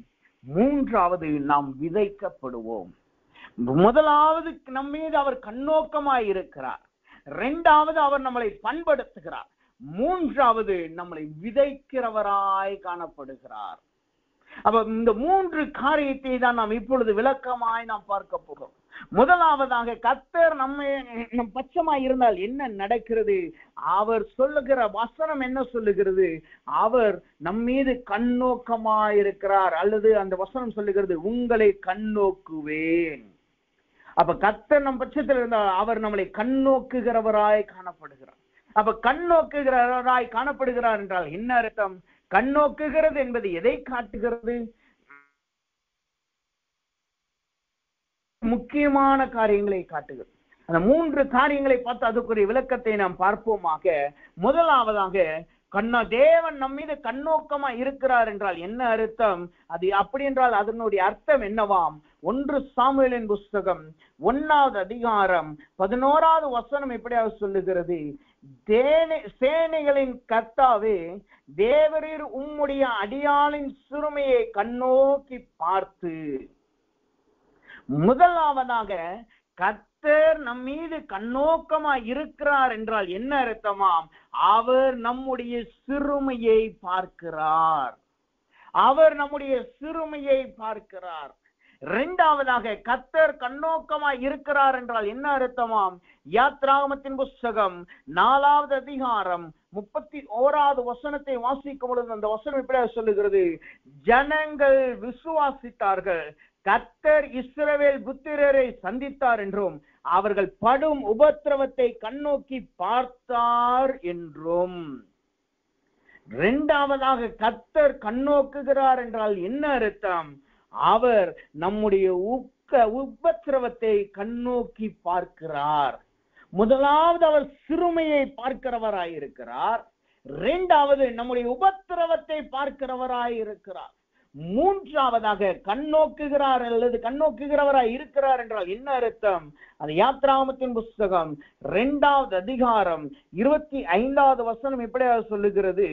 [SPEAKER 1] மூன்றாவது, நாம் விதைக்கப்படுவோம். முதலாவது, நம் மீது அவர் கண்ணோக்கமாய் இருக்கிறார். இரண்டாவது, அவர் நம்மளை பண்படுத்துகிறார். மூன்றாவது, நம்மளை விதைக்கிறவராய் காணப்படுகிறார். அப்ப இந்த 3 காரியத்தை தான் நாம் இப்பொழுது விளக்கமாய் நாம் பார்க்க போகிறோம். முதலாவதாக கர்த்தர் நம் பட்சமாய் இருந்தால் என்ன நடக்கிறது? அவர் சொல்லுகிற வசனம் என்ன சொல்லுகிறது? அவர் நம் மீது கண்ணோக்கமாய் இருக்கிறார். அல்லது அந்த வசனம் சொல்லுகிறது, உங்களை கண்ணோக்குவேன். அப்ப கர்த்தர் நம் பட்சத்தில் இருந்தால் அவர் நம்மளை கண்ணோக்குகிறவராய் காணப்படுகிறார். அப்ப கண்ணோக்குகிறவராய் காணப்படுகிறார் என்றால் என்ன அர்த்தம்? கண்ணோக்குகிறது என்பது எதை காட்டுகிறது? முக்கியமான காரியங்களை காட்டுகிறது. அந்த 3 காரியங்களை பார்த்து அதுக்குரிய விளக்கத்தை நாம் பார்ப்போமாக. முதலாவதாக தேவன் நம் மீது கண்ணோக்கமா இருக்கிறார் என்றால் என்ன அர்த்தம்? அது அப்படி என்றால் அதனுடைய அர்த்தம் என்னவாம்? 1 சாமுவேலின் புஸ்தகம் 1வது அதிகாரம் 11வது வசனம் எப்படியாக சொல்லுகிறது, சேனைகளின் கர்த்தாவே, தேவரீர் உம்முடைய அடியாளின் சிறுமையை கண்ணோக்கி பார்த்து. முதலாவதாக கர்த்தர் நம் மீது கண்ணோக்கமா இருக்கிறார் என்றால் என்ன அர்த்தமாம்? அவர் நம்முடைய சிறுமையை பார்க்கிறார். அவர் நம்முடைய சிறுமையை பார்க்கிறார். இரண்டாவதாக கர்த்தர் கண்ணோக்கமா இருக்கிறார் என்றால் என்ன அர்த்தமாம்? யாத்ராகமத்தின் புஸ்தகம் 4வது அதிகாரம் 31வது வசனத்தை வாசிக்கும் பொழுது அந்த வசனம் இப்படி சொல்லுகிறது, ஜனங்கள் விசுவாசித்தார்கள், கர்த்தர் இஸ்ரவேல் புத்திரரை சந்தித்தார் என்றும் அவர்கள் படும் உபத்திரவத்தை கண்ணோக்கி பார்த்தார் என்றும். இரண்டாவதாக கர்த்தர் கண்ணோக்குகிறார் என்றால் என்ன அர்த்தம்? அவர் நம்முடைய உபத்திரவத்தை கண்ணோக்கி பார்க்கிறார். முதலாவது அவர் சிறுமையை பார்க்கிறவராயிருக்கிறார். இரண்டாவது நம்முடைய உபத்திரவத்தை பார்க்கிறவராயிருக்கிறார். மூன்றாவதாக கண்ணோக்குகிறார் அல்லது கண்ணோக்குகிறவராய் இருக்கிறார் என்றால் என்ன அர்த்தம்? அது யாத்ராகமத்தின் புஸ்தகம் 2வது அதிகாரம் 25வது வசனம் இப்படியாக சொல்லுகிறது,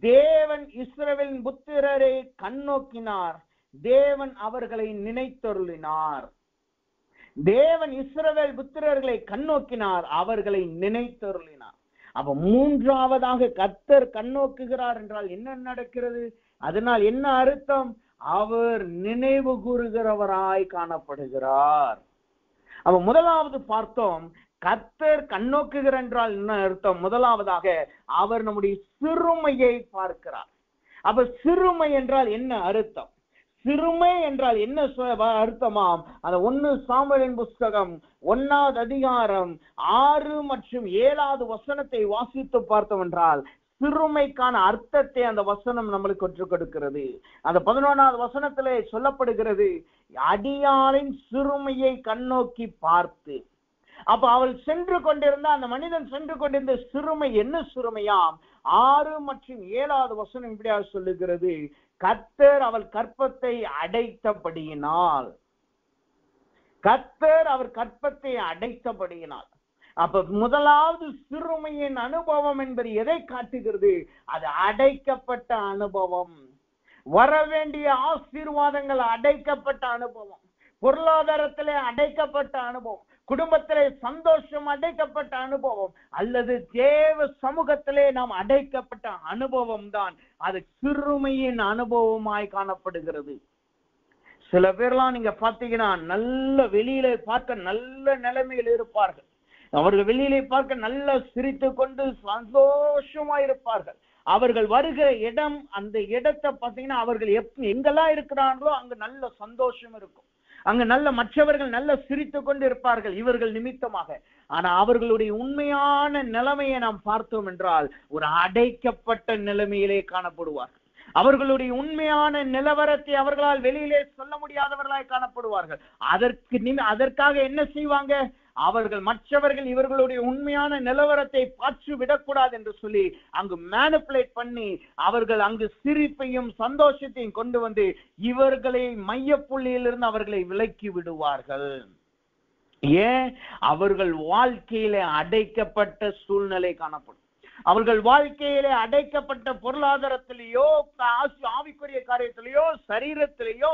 [SPEAKER 1] தேவன் இஸ்ரவேலின் புத்திரரை கண்ணோக்கினார், தேவன் அவர்களை நினைத்தருளினார். தேவன் இஸ்ரவேல் புத்திரர்களை கண்ணோக்கினார், அவர்களை நினைத்தருளினார். அப்ப மூன்றாவதாக கர்த்தர் கண்ணோக்குகிறார் என்றால் என்ன நடக்கிறது? அதனால் என்ன அர்த்தம்? அவர் நினைவு கூறுகிறவராய் காணப்படுகிறார். அப்ப முதலாவது பார்த்தோம், கர்த்தர் கண்ணோக்குகிறார் என்றால் என்ன அர்த்தம்? முதலாவதாக அவர் நம்முடைய சிறுமையை பார்க்கிறார். அப்ப சிறுமை என்றால் என்ன அர்த்தம்? சிறுமை என்றால் என்ன அர்த்தமாம்? அந்த 1 சாமுவேலின் புஸ்தகம் 1வது அதிகாரம் 6 மற்றும் 7வது வசனத்தை வாசித்து பார்த்தோம் என்றால் சிறுமைக்கான அர்த்தத்தை அந்த வசனம் நம்மளுக்கு கற்றுக் கொடுக்கிறது. அந்த 11வது வசனத்திலே சொல்லப்படுகிறது, அடியாளின் சிறுமையை கண்ணோக்கி பார்த்து. அப்ப அவள் சென்று கொண்டிருந்த அந்த மனிதன் சென்று கொண்டிருந்த சிறுமை என்ன சிறுமையாம்? 6 மற்றும் 7வது வசனம் இப்படியாக சொல்லுகிறது, கர்த்தர் அவள் கற்பத்தை அடைத்தபடியினால். கர்த்தர் அவர் கற்பத்தை அடைத்தபடியினால். அப்ப முதலாவது சிறுமையின் அனுபவம் என்பது எதை காட்டுகிறது? அது அடைக்கப்பட்ட அனுபவம். வர வேண்டிய ஆசீர்வாதங்கள் அடைக்கப்பட்ட அனுபவம், பொருளாதாரத்திலே அடைக்கப்பட்ட அனுபவம், குடும்பத்திலே சந்தோஷம் அடைக்கப்பட்ட அனுபவம், அல்லது தேவ சமூகத்திலே நாம் அடைக்கப்பட்ட அனுபவம் தான் அது சிறுமையின் அனுபவமாய் காணப்படுகிறது. சில பேர்லாம் நீங்க பாத்தீங்கன்னா நல்ல வெளியில பார்க்க நல்ல நிலைமையில் இருப்பார்கள். அவர்கள் வெளியிலே பார்க்க நல்ல சிரித்து கொண்டு சந்தோஷமா இருப்பார்கள். அவர்கள் வருகிற இடம், அந்த இடத்தை பார்த்தீங்கன்னா அவர்கள் எங்கெல்லாம் இருக்கிறார்களோ அங்க நல்ல சந்தோஷம் இருக்கும். அங்க நல்ல மற்றவர்கள் நல்ல சிரித்து கொண்டு இருப்பார்கள் இவர்கள் நிமித்தமாக. ஆனா அவர்களுடைய உண்மையான நிலைமையை நாம் பார்த்தோம் என்றால் ஒரு அடைக்கப்பட்ட நிலைமையிலே காணப்படுவார்கள். அவர்களுடைய உண்மையான நிலவரத்தை அவர்களால் வெளியிலே சொல்ல முடியாதவர்களாய் காணப்படுவார்கள். அதற்காக என்ன செய்வாங்க? அவர்கள் மற்றவர்கள் இவர்களுடைய உண்மையான நிலவரத்தை பார்த்து விடக்கூடாது என்று சொல்லி அங்கு மேனிபுலேட் பண்ணி அவர்கள் அங்கு சிரிப்பையும் சந்தோஷத்தையும் கொண்டு வந்து இவர்களை மையப்புள்ளியிலிருந்து அவர்களை விலக்கி விடுவார்கள். ஏன்? அவர்கள் வாழ்க்கையிலே அடைக்கப்பட்ட சூழ்நிலை காணப்படும். அவர்கள் வாழ்க்கையிலே அடைக்கப்பட்ட பொருளாதாரத்திலேயோ ஆவிக்குரிய காரியத்திலேயோ சரீரத்திலேயோ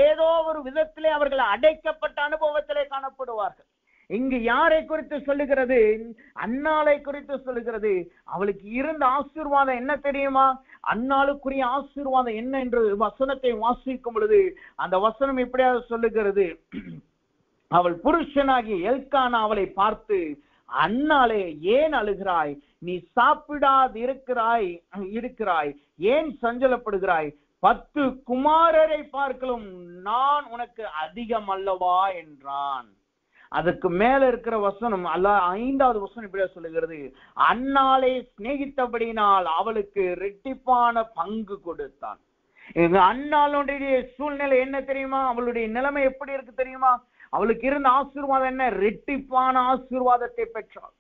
[SPEAKER 1] ஏதோ ஒரு விதத்திலே அவர்கள் அடைக்கப்பட்ட அனுபவத்திலே காணப்படுவார்கள். இங்கு யாரை குறித்து சொல்லுகிறது? அன்னாளை குறித்து சொல்லுகிறது. அவளுக்கு இருந்த ஆசீர்வாதம் என்ன தெரியுமா? அன்னாளுக்குரிய ஆசீர்வாதம் என்ன என்று வசனத்தை வாசிக்கும் பொழுது அந்த வசனம் எப்படியாவது சொல்லுகிறது, அவள் புருஷனாகிய எல்கானா அவளை பார்த்து, அன்னாளே ஏன் அழுகிறாய்? நீ சாப்பிடாது இருக்கிறாய், ஏன் சஞ்சலப்படுகிறாய்? 10 குமாரரை பார்க்கலும் நான் உனக்கு அதிகம் அல்லவா என்றான். அதுக்கு மேல இருக்கிற வசனம் 5வது வசனம் இப்படியா சொல்லுகிறது, அன்னாளை சிநேகித்தபடினால் அவளுக்கு இரட்டிப்பான பங்கு கொடுத்தான். எங்க அன்னாளுடைய சூழ்நிலை என்ன தெரியுமா? அவளுடைய நிலைமை எப்படி இருக்கு தெரியுமா? அவளுக்கு இருந்த ஆசீர்வாதம் என்ன? இரட்டிப்பான ஆசீர்வாதத்தை பெற்றாள்.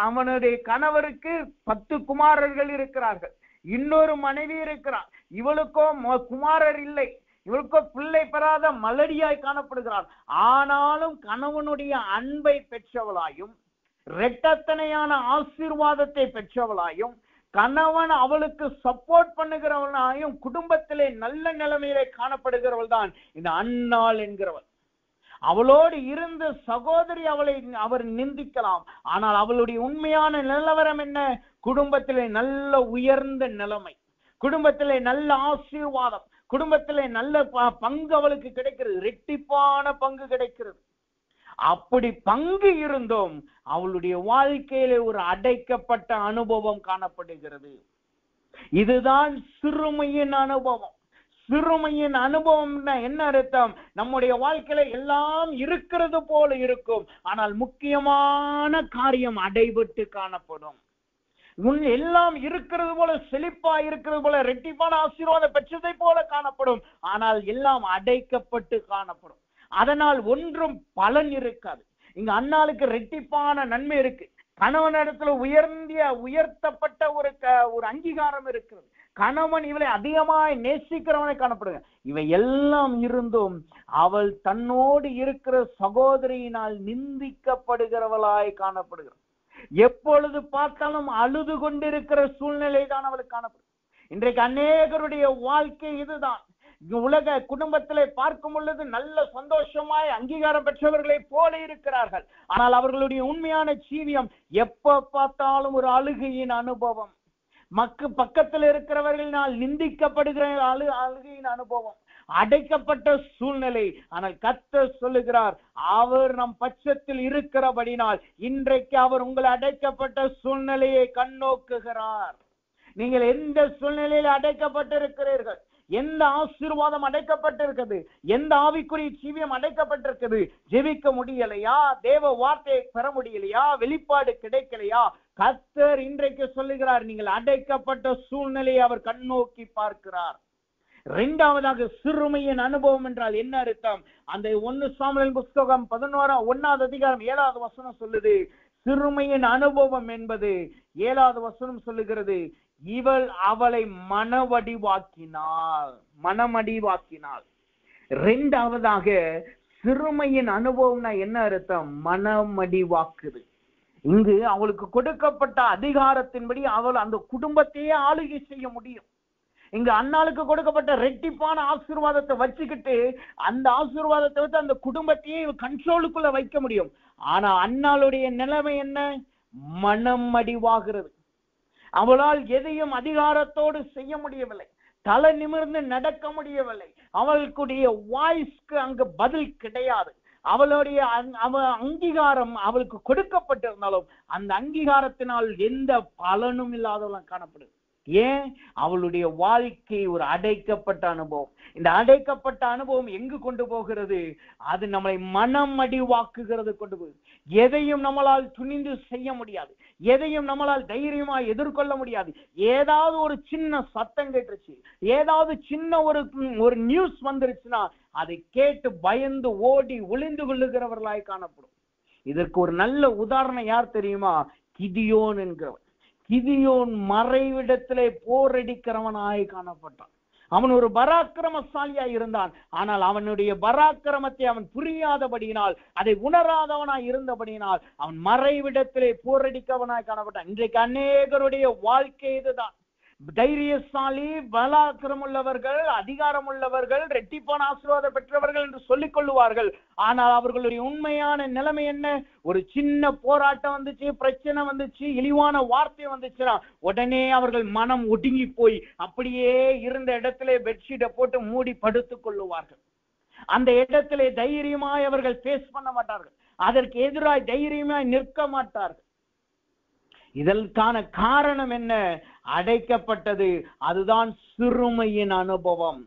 [SPEAKER 1] அவனுடைய கணவருக்கு 10 குமாரர்கள் இருக்கிறார்கள், இன்னொரு மனைவி இருக்கிறார். இவளுக்கோ குமாரர் இல்லை, இவளுக்கோ பிள்ளை பெறாத மலடியாய் காணப்படுகிறாள். ஆனாலும் கணவனுடைய அன்பை பெற்றவளாயும் இரட்டத்தனையான ஆசீர்வாதத்தை பெற்றவளாயும் கணவன் அவளுக்கு சப்போர்ட் பண்ணுகிறவளாயும் குடும்பத்திலே நல்ல நிலைமையிலே காணப்படுகிறவள் தான் இந்த அன்னாள் என்கிறவள். அவளோடு இருந்த சகோதரி அவர் நிந்திக்கலாம், ஆனால் அவளுடைய உண்மையான நிலவரம் என்ன? குடும்பத்திலே நல்ல உயர்ந்த நிலைமை, குடும்பத்திலே நல்ல ஆசீர்வாதம், குடும்பத்திலே நல்ல பங்கு அவளுக்கு கிடைக்கிறது, இரட்டிப்பான பங்கு கிடைக்கிறது. அப்படி பங்கு இருந்தும் அவளுடைய வாழ்க்கையிலே ஒரு அடைக்கப்பட்ட அனுபவம் காணப்படுகிறது. இதுதான் சிறுமையின் அனுபவம். சிறுமையின் அனுபவம் என்ன அர்த்தம்? நம்முடைய வாழ்க்கையில எல்லாம் இருக்கிறது போல இருக்கும், ஆனால் முக்கியமான காரியம் அடைபட்டு காணப்படும். எல்லாம் இருக்கிறது போல, செழிப்பா இருக்கிறது போல, இரட்டிப்பான ஆசீர்வாதம் பெற்றதை போல காணப்படும், ஆனால் எல்லாம் அடைக்கப்பட்டு காணப்படும். அதனால் ஒன்றும் பலன் இருக்காது. இங்க அன்னாளுக்கு இரட்டிப்பான நன்மை இருக்கு. கணவனிடத்துல உயர்த்தப்பட்ட ஒரு அங்கீகாரம் இருக்கிறது. கணவன் இவளை அதிகமாய் நேசிக்கிறவனை காணப்படுங்க. இவை எல்லாம் இருந்தும் அவள் தன்னோடு இருக்கிற சகோதரியினால் நிந்திக்கப்படுகிறவளாய் காணப்படுகிறாள். எப்பொழுது பார்த்தாலும் அழுது கொண்டிருக்கிற சூழ்நிலை தான் அவளுக்கு காணப்படும். இன்றைக்கு அநேகருடைய வாழ்க்கை இதுதான். உலக குடும்பத்திலே பார்க்கும் பொழுது நல்ல சந்தோஷமாய் அங்கீகாரம் பெற்றவர்களை போல இருக்கிறார்கள், ஆனால் அவர்களுடைய உண்மையான ஜீவியம் எப்ப பார்த்தாலும் ஒரு அழுகையின் அனுபவம். பக்கத்தில் இருக்கிறவர்களினால் நிந்திக்கப்படுகிற அழுகையின் அனுபவம், அடைக்கப்பட்ட சூழ்நிலை. ஆனால் கர்த்தர் சொல்லுகிறார், அவர் நம் பட்சத்தில் இருக்கிறபடினால் இன்றைக்கு அவர் உங்களை அடைக்கப்பட்ட சூழ்நிலையை கண்ணோக்குகிறார். நீங்கள் எந்த சூழ்நிலையில் அடைக்கப்பட்டிருக்கிறீர்கள், எந்த ஆசீர்வாதம் அடைக்கப்பட்டிருக்கிறது, எந்த ஆவிக்குரிய ஜீவியம் அடைக்கப்பட்டிருக்கிறது, ஜெபிக்க முடியலையா, தேவ வார்த்தையை பெற முடியலையா, வெளிப்பாடு கிடைக்கலையா, கர்த்தர் இன்றைக்கு சொல்லுகிறார், நீங்கள் அடைக்கப்பட்ட சூழ்நிலையை அவர் கண்ணோக்கி பார்க்கிறார். 2வதாக சிறுமையின் அனுபவம் என்றால் என்ன அர்த்தம்? அந்த 1 சாமுவேல் புத்தகம் 11வது அதிகாரம் 7வது வசனம் சொல்லுது, சிறுமையின் அனுபவம் என்பது 7வது வசனம் சொல்லுகிறது, இவள் அவளை மனமடிவாக்கினாள். 2வதாக சிறுமையின் அனுபவம்னா என்ன அர்த்தம்? மனமடிவாக்குது. இங்கு அவளுக்கு கொடுக்கப்பட்ட அதிகாரத்தின்படி அவள் அந்த குடும்பத்தையே ஆளுகை செய்ய முடியும். இங்க அன்னாளுக்கு கொடுக்கப்பட்ட இரட்டிப்பான ஆசீர்வாதத்தை வச்சுக்கிட்டு அந்த ஆசீர்வாதத்தை வச்சு அந்த குடும்பத்தையே கண்ட்ரோலுக்குள்ள வைக்க முடியும். ஆனா அன்னாளுடைய நிலைமை என்ன? மனம் அடிவாகிறது. அவளால் எதையும் அதிகாரத்தோடு செய்ய முடியவில்லை, தலை நிமிர்ந்து நடக்க முடியவில்லை, அவளுக்குடைய வாய்ஸ்க்கு அங்கு பதில் கிடையாது. அவளுடைய அங்கீகாரம் அவளுக்கு கொடுக்கப்பட்டிருந்தாலும் அந்த அங்கீகாரத்தினால் எந்த பலனும் இல்லாதவளாக காணப்படுது. ஏன்? அவளுடைய வாழ்க்கை ஒரு அடைக்கப்பட்ட அனுபவம். இந்த அடைக்கப்பட்ட அனுபவம் எங்கு கொண்டு போகிறது? அது நம்மளை மனம் அடிவாக்குகிறது கொண்டு போகுது. எதையும் நம்மளால் துணிந்து செய்ய முடியாது, எதையும் நம்மளால் தைரியமா எதிர்கொள்ள முடியாது. ஏதாவது ஒரு சின்ன சத்தம் கேட்டுருச்சு, ஏதாவது சின்ன ஒரு நியூஸ் வந்துருச்சுன்னா அதை கேட்டு பயந்து ஓடி ஒளிந்து கொள்ளுகிறவர்களாய் காணப்படும். இதற்கு ஒரு நல்ல உதாரணம் யார் தெரியுமா? கிதியோன் என்கிறவன். கிதியோன் மறைவிடத்திலே போரடிக்கிறவனாய் காணப்பட்டான். அவன் ஒரு பராக்கிரமசாலியாய் இருந்தான், ஆனால் அவனுடைய பராக்கிரமத்தை அவன் புரியாதபடியினால், அதை உணராதவனாய் இருந்தபடியினால் அவன் மறைவிடத்திலே போரடிக்கவனாய் காணப்பட்டான். இன்றைக்கு அநேகருடைய வாழ்க்கை இதுதான். தைரியசாலி, பலாக்கிரம் உள்ளவர்கள், அதிகாரம் உள்ளவர்கள், ரெட்டிப்பான ஆசீர்வாதம் பெற்றவர்கள் என்று சொல்லிக் கொள்ளுவார்கள். ஆனால் அவர்களுடைய உண்மையான நிலைமை என்ன? ஒரு சின்ன போராட்டம் வந்துச்சு, பிரச்சனை வந்துச்சு, இழிவான வார்த்தை வந்துச்சுன்னா உடனே அவர்கள் மனம் ஒடுங்கி போய் அப்படியே இருந்த இடத்திலே பெட்ஷீட்டை போட்டு மூடி படுத்துக் கொள்ளுவார்கள். அந்த இடத்திலே தைரியமாய் அவர்கள் பேஸ் பண்ண மாட்டார்கள். அதற்கு எதிராய் தைரியமாய் நிற்க மாட்டார்கள். இதற்கான காரணம் என்ன? அடைக்கப்பட்டது. அதுதான் சிறுமையின் அனுபவம்.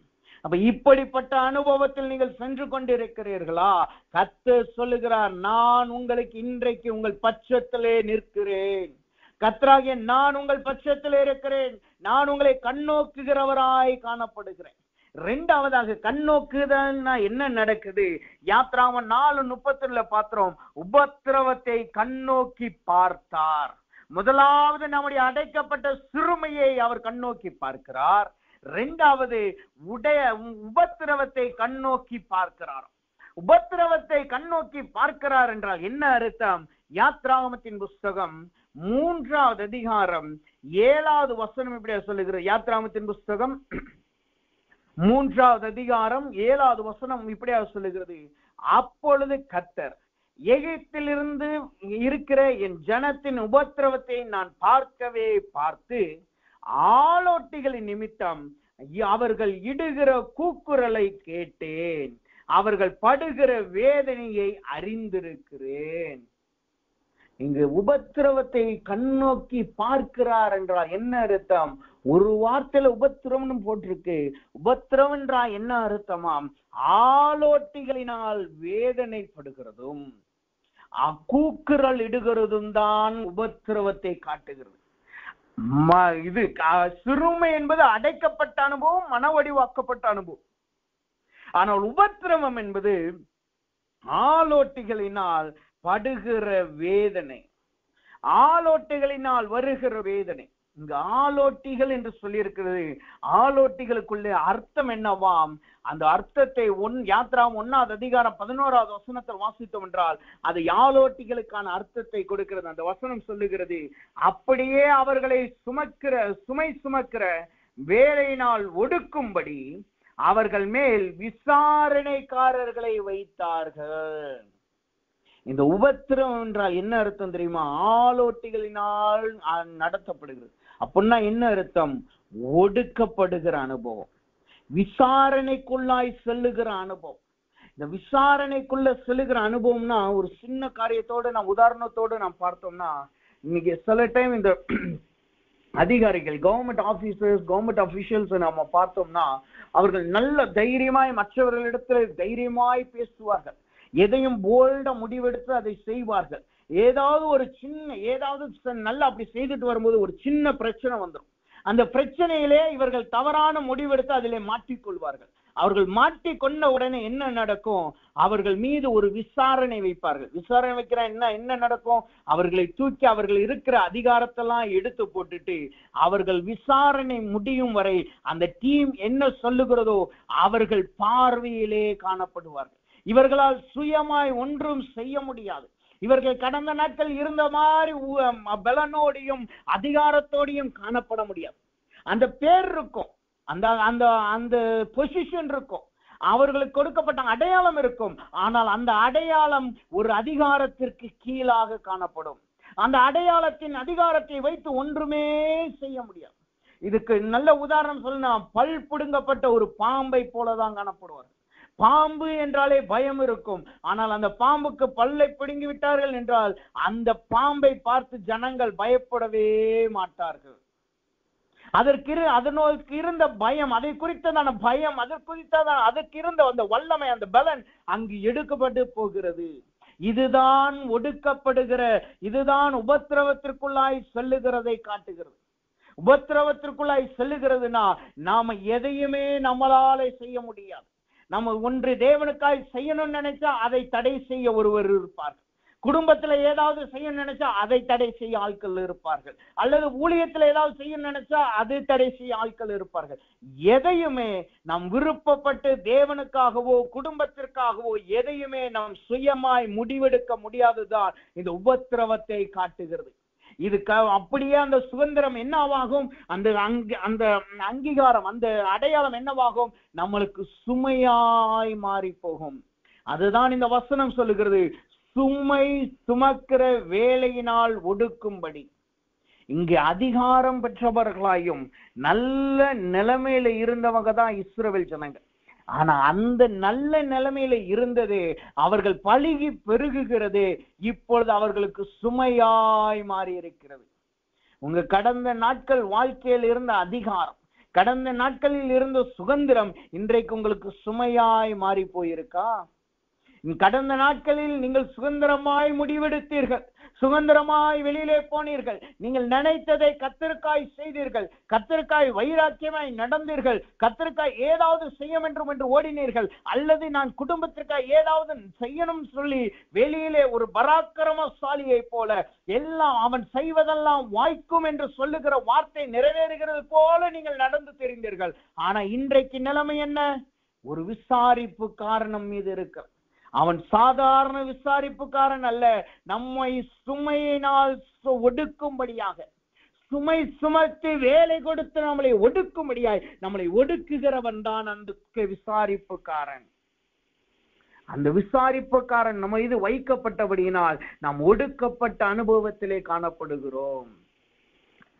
[SPEAKER 1] அப்ப இப்படிப்பட்ட அனுபவத்தில் நீங்கள் சென்று கொண்டிருக்கிறீர்களா? கர்த்தர் சொல்லுகிறார், நான் உங்களுக்கு இன்றைக்கு உங்கள் பட்சத்திலே நிற்கிறேன். கர்த்தராகிய நான் உங்கள் பட்சத்திலே இருக்கிறேன். நான் உங்களை கண்ணோக்குகிறவராய் காணப்படுகிறேன். இரண்டாவதாக கண்ணோக்குதல் என்ன நடக்குது? யாத்ராகமம் 4:32 பாத்திரம், உபத்திரவத்தை கண்ணோக்கி பார்த்தார். முதலாவது நம்முடைய அடைக்கப்பட்ட சிறுமையை அவர் கண்ணோக்கி பார்க்கிறார். இரண்டாவது உபத்திரவத்தை கண்ணோக்கி பார்க்கிறார். உபத்திரவத்தை கண்ணோக்கி பார்க்கிறார் என்றால் என்ன அர்த்தம்? யாத்ராகமத்தின் புஸ்தகம் 3வது அதிகாரம் 7வது வசனம் இப்படியா சொல்லுகிறது. யாத்ராகமத்தின் புஸ்தகம் 3வது அதிகாரம் 7வது வசனம் இப்படியா சொல்லுகிறது, அப்பொழுது கர்த்தர், எகிப்திலிருந்து இருக்கிற என் ஜனத்தின் உபத்திரவத்தை நான் பார்க்கவே பார்த்து, ஆளோட்டிகளின் நிமித்தம் அவர்கள் இடுகிற கூக்குரலை கேட்டேன், அவர்கள் படுகிற வேதனையை அறிந்திருக்கிறேன். இங்கு உபத்திரவத்தை கண்ணோக்கி பார்க்கிறார் என்றால் என்ன அர்த்தம்? ஒரு வார்த்தையில உபத்திரவம் போட்டிருக்கு. உபத்திரவம் என்றால் என்ன அர்த்தமாம்? ஆளோட்டிகளினால் வேதனைப்படுகிறதும் கூக்குரல் இடுகிறதும் தான் உபத்திரவத்தை காட்டுகிறது. இது சிறுமை என்பது அடைக்கப்பட்ட அனுபவம், மனவடிவாக்கப்பட்ட அனுபவம். ஆனால் உபத்திரவம் என்பது ஆளோட்டிகளினால் படுகிற வேதனை, ஆளோட்டிகளினால் வருகிற வேதனை. இங்கு ஆளோட்டிகள் என்று சொல்லி இருக்கிறது. ஆளோட்டிகளுக்குள்ளே அர்த்தம் என்னவாம்? அந்த அர்த்தத்தை யாத்ராகமம் 1வது அதிகாரம் 11வது வசனத்தில் வாசித்தோம் என்றால் அது ஆளோட்டிகளுக்கான அர்த்தத்தை கொடுக்கிறது. அந்த வசனம் சொல்லுகிறது, அப்படியே அவர்களை சுமை சுமக்கிற வேலையினால் ஒடுக்கும்படி அவர்கள் மேல் விசாரணைக்காரர்களை வைத்தார்கள். இந்த உபத்திரவம் என்றால் என்ன அர்த்தம் தெரியுமா? ஆளோட்டிகளினால் நடத்தப்படுகிறது. அப்படின்னா என்ன அர்த்தம்? ஒடுக்கப்படுகிற அனுபவம், விசாரணைக்குள்ளாய் செல்லுகிற அனுபவம். இந்த விசாரணைக்குள்ள செல்லுகிற அனுபவம்னா ஒரு சின்ன காரியத்தோடு நாம் உதாரணத்தோடு நாம் பார்த்தோம்னா, இன்னைக்கு சில டைம் இந்த அதிகாரிகள், கவர்மெண்ட் ஆபீசர்ஸ், கவர்மெண்ட் அபிஷியல்ஸ் நாம பார்த்தோம்னா அவர்கள் நல்ல தைரியமாய் மற்றவர்களிடத்தில் தைரியமாய் பேசுவார்கள். எதையும் போல்ட முடிவெடுத்து அதை செய்வார்கள். ஏதாவது நல்லா அப்படி செய்துட்டு வரும்போது ஒரு சின்ன பிரச்சனை வந்துடும். அந்த பிரச்சனையிலே இவர்கள் தவறான முடிவெடுத்து அதிலே மாட்டிக்கொள்வார்கள். அவர்கள் மாட்டிக்கொண்ட உடனே என்ன நடக்கும்? அவர்கள் மீது ஒரு விசாரணை வைப்பார்கள். விசாரணை வைக்கிற என்ன நடக்கும்? அவர்களை தூக்கி அவர்கள் இருக்கிற அதிகாரத்தெல்லாம் எடுத்து போட்டுட்டு அவர்கள் விசாரணை முடியும் வரை அந்த டீம் என்ன சொல்லுகிறதோ அவர்கள் பார்வையிலே காணப்படுவார்கள். இவர்களால் சுயமாய் ஒன்றும் செய்ய முடியாது. இவர்கள் கடந்த நாட்கள் இருந்த மாதிரி பலனோடையும் அதிகாரத்தோடையும் காணப்பட முடியாது. அந்த பேர் இருக்கும், அந்த பொசிஷன் இருக்கும், அவர்களுக்கு கொடுக்கப்பட்ட அடையாளம் இருக்கும். ஆனால் அந்த அடையாளம் ஒரு அதிகாரத்திற்கு கீழாக காணப்படும். அந்த அடையாளத்தின் அதிகாரத்தை வைத்து ஒன்றுமே செய்ய முடியாது. இதுக்கு நல்ல உதாரணம் சொன்னா, பல் பிடுங்கப்பட்ட ஒரு பாம்பை போலதான் காணப்படுவார். பாம்பு என்றாலே பயம் இருக்கும். ஆனால் அந்த பாம்புக்கு பல்லை பிடுங்கி விட்டார்கள் என்றால் அந்த பாம்பை பார்த்து ஜனங்கள் பயப்படவே மாட்டார்கள். அதற்கு இருந்த பயம், அதை குறித்ததான பயம், அதற்கு இருந்த அந்த வல்லமை, அந்த பலன் அங்கு எடுக்கப்பட்டு போகிறது. இதுதான் ஒடுக்கப்படுகிற, இதுதான் உபத்திரவத்திற்குள்ளாய் செல்லுகிறதை காட்டுகிறது. உபத்திரவத்திற்குள்ளாய் செல்லுகிறதுனா நாம எதையுமே நம்மளால செய்ய முடியாது. நம்ம ஒன்று தேவனுக்காய் செய்யணும்னு நினைச்சா அதை தடை செய்ய ஒருவர் இருப்பார்கள். குடும்பத்துல ஏதாவது செய்ய நினைச்சா அதை தடை செய்ய ஆட்கள் இருப்பார்கள். அல்லது ஊழியத்துல ஏதாவது செய்ய நினைச்சா அதை தடை செய்ய ஆட்கள் இருப்பார்கள். எதையுமே நாம் விருப்பப்பட்டு தேவனுக்காகவோ குடும்பத்திற்காகவோ எதையுமே நாம் சுயமாய் முடிவெடுக்க முடியாதுதான் இந்த உபத்திரவத்தை காட்டுகிறது. இது அப்படியே அந்த சுதந்திரம் என்னவாகும், அந்த அந்த அங்கீகாரம், அந்த அடையாளம் என்னவாகும், நம்மளுக்கு சுமையாய் மாறி போகும். அதுதான் இந்த வசனம் சொல்லுகிறது, சுமை சுமக்கிற வேலையினால் ஒடுக்கும்படி. இங்கு அதிகாரம் பெற்றவர்களாயும் நல்ல நிலைமையில இருந்தவங்க தான் இஸ்ரவேல் ஜனங்கள். ஆனா அந்த நல்ல நிலைமையில இருந்தது அவர்கள் பழுகி பெருகுகிறது இப்பொழுது அவர்களுக்கு சுமையாய் மாறி இருக்கிறது. உங்க கடந்த நாட்கள் வாழ்க்கையில் இருந்த அதிகாரம், கடந்த நாட்களில் இருந்த சுதந்திரம் இன்றைக்கு உங்களுக்கு சுமையாய் மாறி போயிருக்கா? கடந்த நாட்களில் நீங்கள் சுதந்திரமாய் முடிவெடுத்தீர்கள், சுதந்திரமாய் வெளியிலே போனீர்கள், நீங்கள் நினைத்ததை கர்த்தருக்காய் செய்தீர்கள், கர்த்தருக்காய் வைராக்கியமாய் நடந்தீர்கள், கர்த்தருக்காய் ஏதாவது செய்ய வேண்டும் என்று ஓடினீர்கள், அல்லது நான் குடும்பத்திற்காய் ஏதாவது செய்யணும் சொல்லி வெளியிலே ஒரு பராக்கிரமசாலியை போல எல்லாம் அவன் செய்வதெல்லாம் வாய்க்கும் என்று சொல்லுகிற வார்த்தை நிறைவேறுகிறது போல நீங்கள் நடந்து தெரிந்தீர்கள். ஆனா இன்றைக்கு நிலைமை என்ன? ஒரு விசாரிப்பு காரணம் மீது இருக்கு. அவன் சாதாரண விசாரிப்புக்காரன் அல்ல, நம்மை சுமையினால் ஒடுக்கும்படியாக, சுமை சுமத்தி வேலை கொடுத்து நம்மளை ஒடுக்கும்படியாய் நம்மளை ஒடுக்குகிறவன் தான் அந்த விசாரிப்புக்காரன். அந்த விசாரிப்புக்காரன் நம்ம இது வைக்கப்பட்டபடியினால் நாம் ஒடுக்கப்பட்ட அனுபவத்திலே காணப்படுகிறோம்.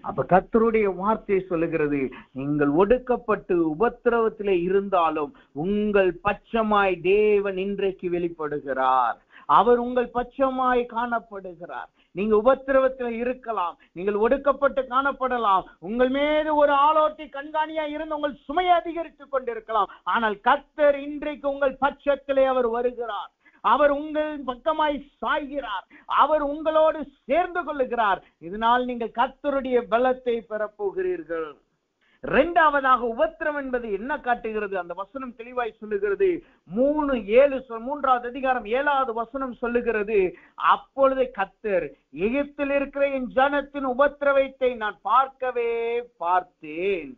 [SPEAKER 1] அப்ப கர்த்தருடைய வார்த்தை சொல்லுகிறது, நீங்கள் ஒடுக்கப்பட்டு உபத்திரவத்திலே இருந்தாலும் உங்கள் பட்சமாய் தேவன் இன்றைக்கு வெளிப்படுகிறார். அவர் உங்கள் பட்சமாய் காணப்படுகிறார். நீங்க உபத்திரவத்தில் இருக்கலாம், நீங்கள் ஒடுக்கப்பட்டு காணப்படலாம், உங்கள் மீது ஒரு ஆலோட்டி கண்காணியா இருந்து உங்கள் சுமையை அதிகரித்துக் கொண்டிருக்கலாம். ஆனால் கர்த்தர் இன்றைக்கு உங்கள் பட்சத்திலே அவர் வருகிறார். அவர் உங்கள் பக்கமாய் சாய்கிறார். அவர் உங்களோடு சேர்ந்து கொள்ளுகிறார். இதனால் நீங்கள் கர்த்தருடைய பலத்தை பெறப்போகிறீர்கள். இரண்டாவதாக உபத்திரம் என்பது என்ன காட்டுகிறது? அந்த வசனம் தெளிவாய் சொல்லுகிறது. 3:7 அதிகாரம் 7வது வசனம் சொல்லுகிறது, அப்பொழுது கர்த்தர், எகிப்தில் இருக்கிற என் ஜனத்தின் உபத்திரவத்தை நான் பார்க்கவே பார்த்தேன்,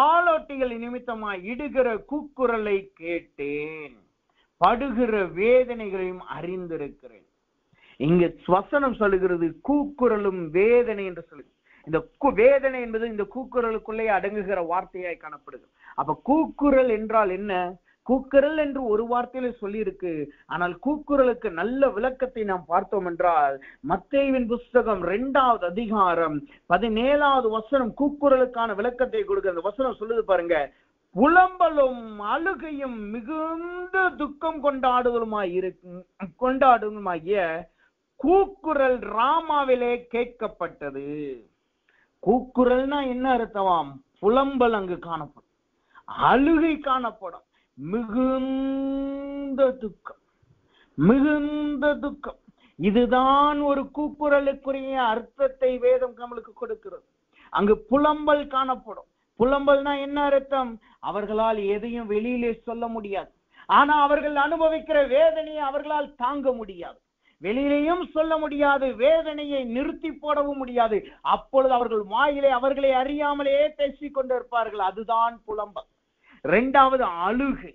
[SPEAKER 1] ஆலோட்டிகள் நிமித்தமாய் இடுகிற கூக்குரலை கேட்டேன், படுகிற வேதனைகளையும் அறிந்திருக்கிறேன். இங்க வசனம் சொல்லுகிறது கூக்குரலும் வேதனை என்று சொல்லுது. இந்த வேதனை என்பது இந்த கூக்குரலுக்குள்ளே அடங்குகிற வார்த்தையாய் காணப்படுது. அப்ப கூக்குரல் என்றால் என்ன? கூக்குரல் என்று ஒரு வார்த்தையில சொல்லி இருக்கு. ஆனால் கூக்குரலுக்கு நல்ல விளக்கத்தை நாம் பார்த்தோம் என்றால் மத்தேயுவின் புஸ்தகம் 2வது அதிகாரம் 17வது வசனம் கூக்குரலுக்கான விளக்கத்தை கொடுக்க. அந்த வசனம் சொல்லுது பாருங்க, புலம்பலும் அழுகையும் மிகுந்த துக்கம் கொண்டாடுமாகிய கூக்குரல் ராமாவிலே கேட்கப்பட்டது. கூக்குரல்னா என்ன அர்த்தமாம்? புலம்பல் அங்கு காணப்படும், அழுகை காணப்படும், மிகுந்த துக்கம், மிகுந்த துக்கம். இதுதான் ஒரு கூக்குரலுக்குரிய அர்த்தத்தை வேதம் நம்மளுக்கு கொடுக்கிறது. அங்கு புலம்பல் காணப்படும். புலம்பல்னா என்ன அர்த்தம்? அவர்களால் எதையும் வெளியிலே சொல்ல முடியாது, ஆனா அவர்கள் அனுபவிக்கிற வேதனையை அவர்களால் தாங்க முடியாது, வெளியிலேயும் சொல்ல முடியாது, வேதனையை நிறுத்தி போடவும் முடியாது. அப்பொழுது அவர்கள் வாயிலே அவர்களை அறியாமலே பேசிக் கொண்டிருப்பார்கள். அதுதான் புலம்பல். இரண்டாவது அழுகை.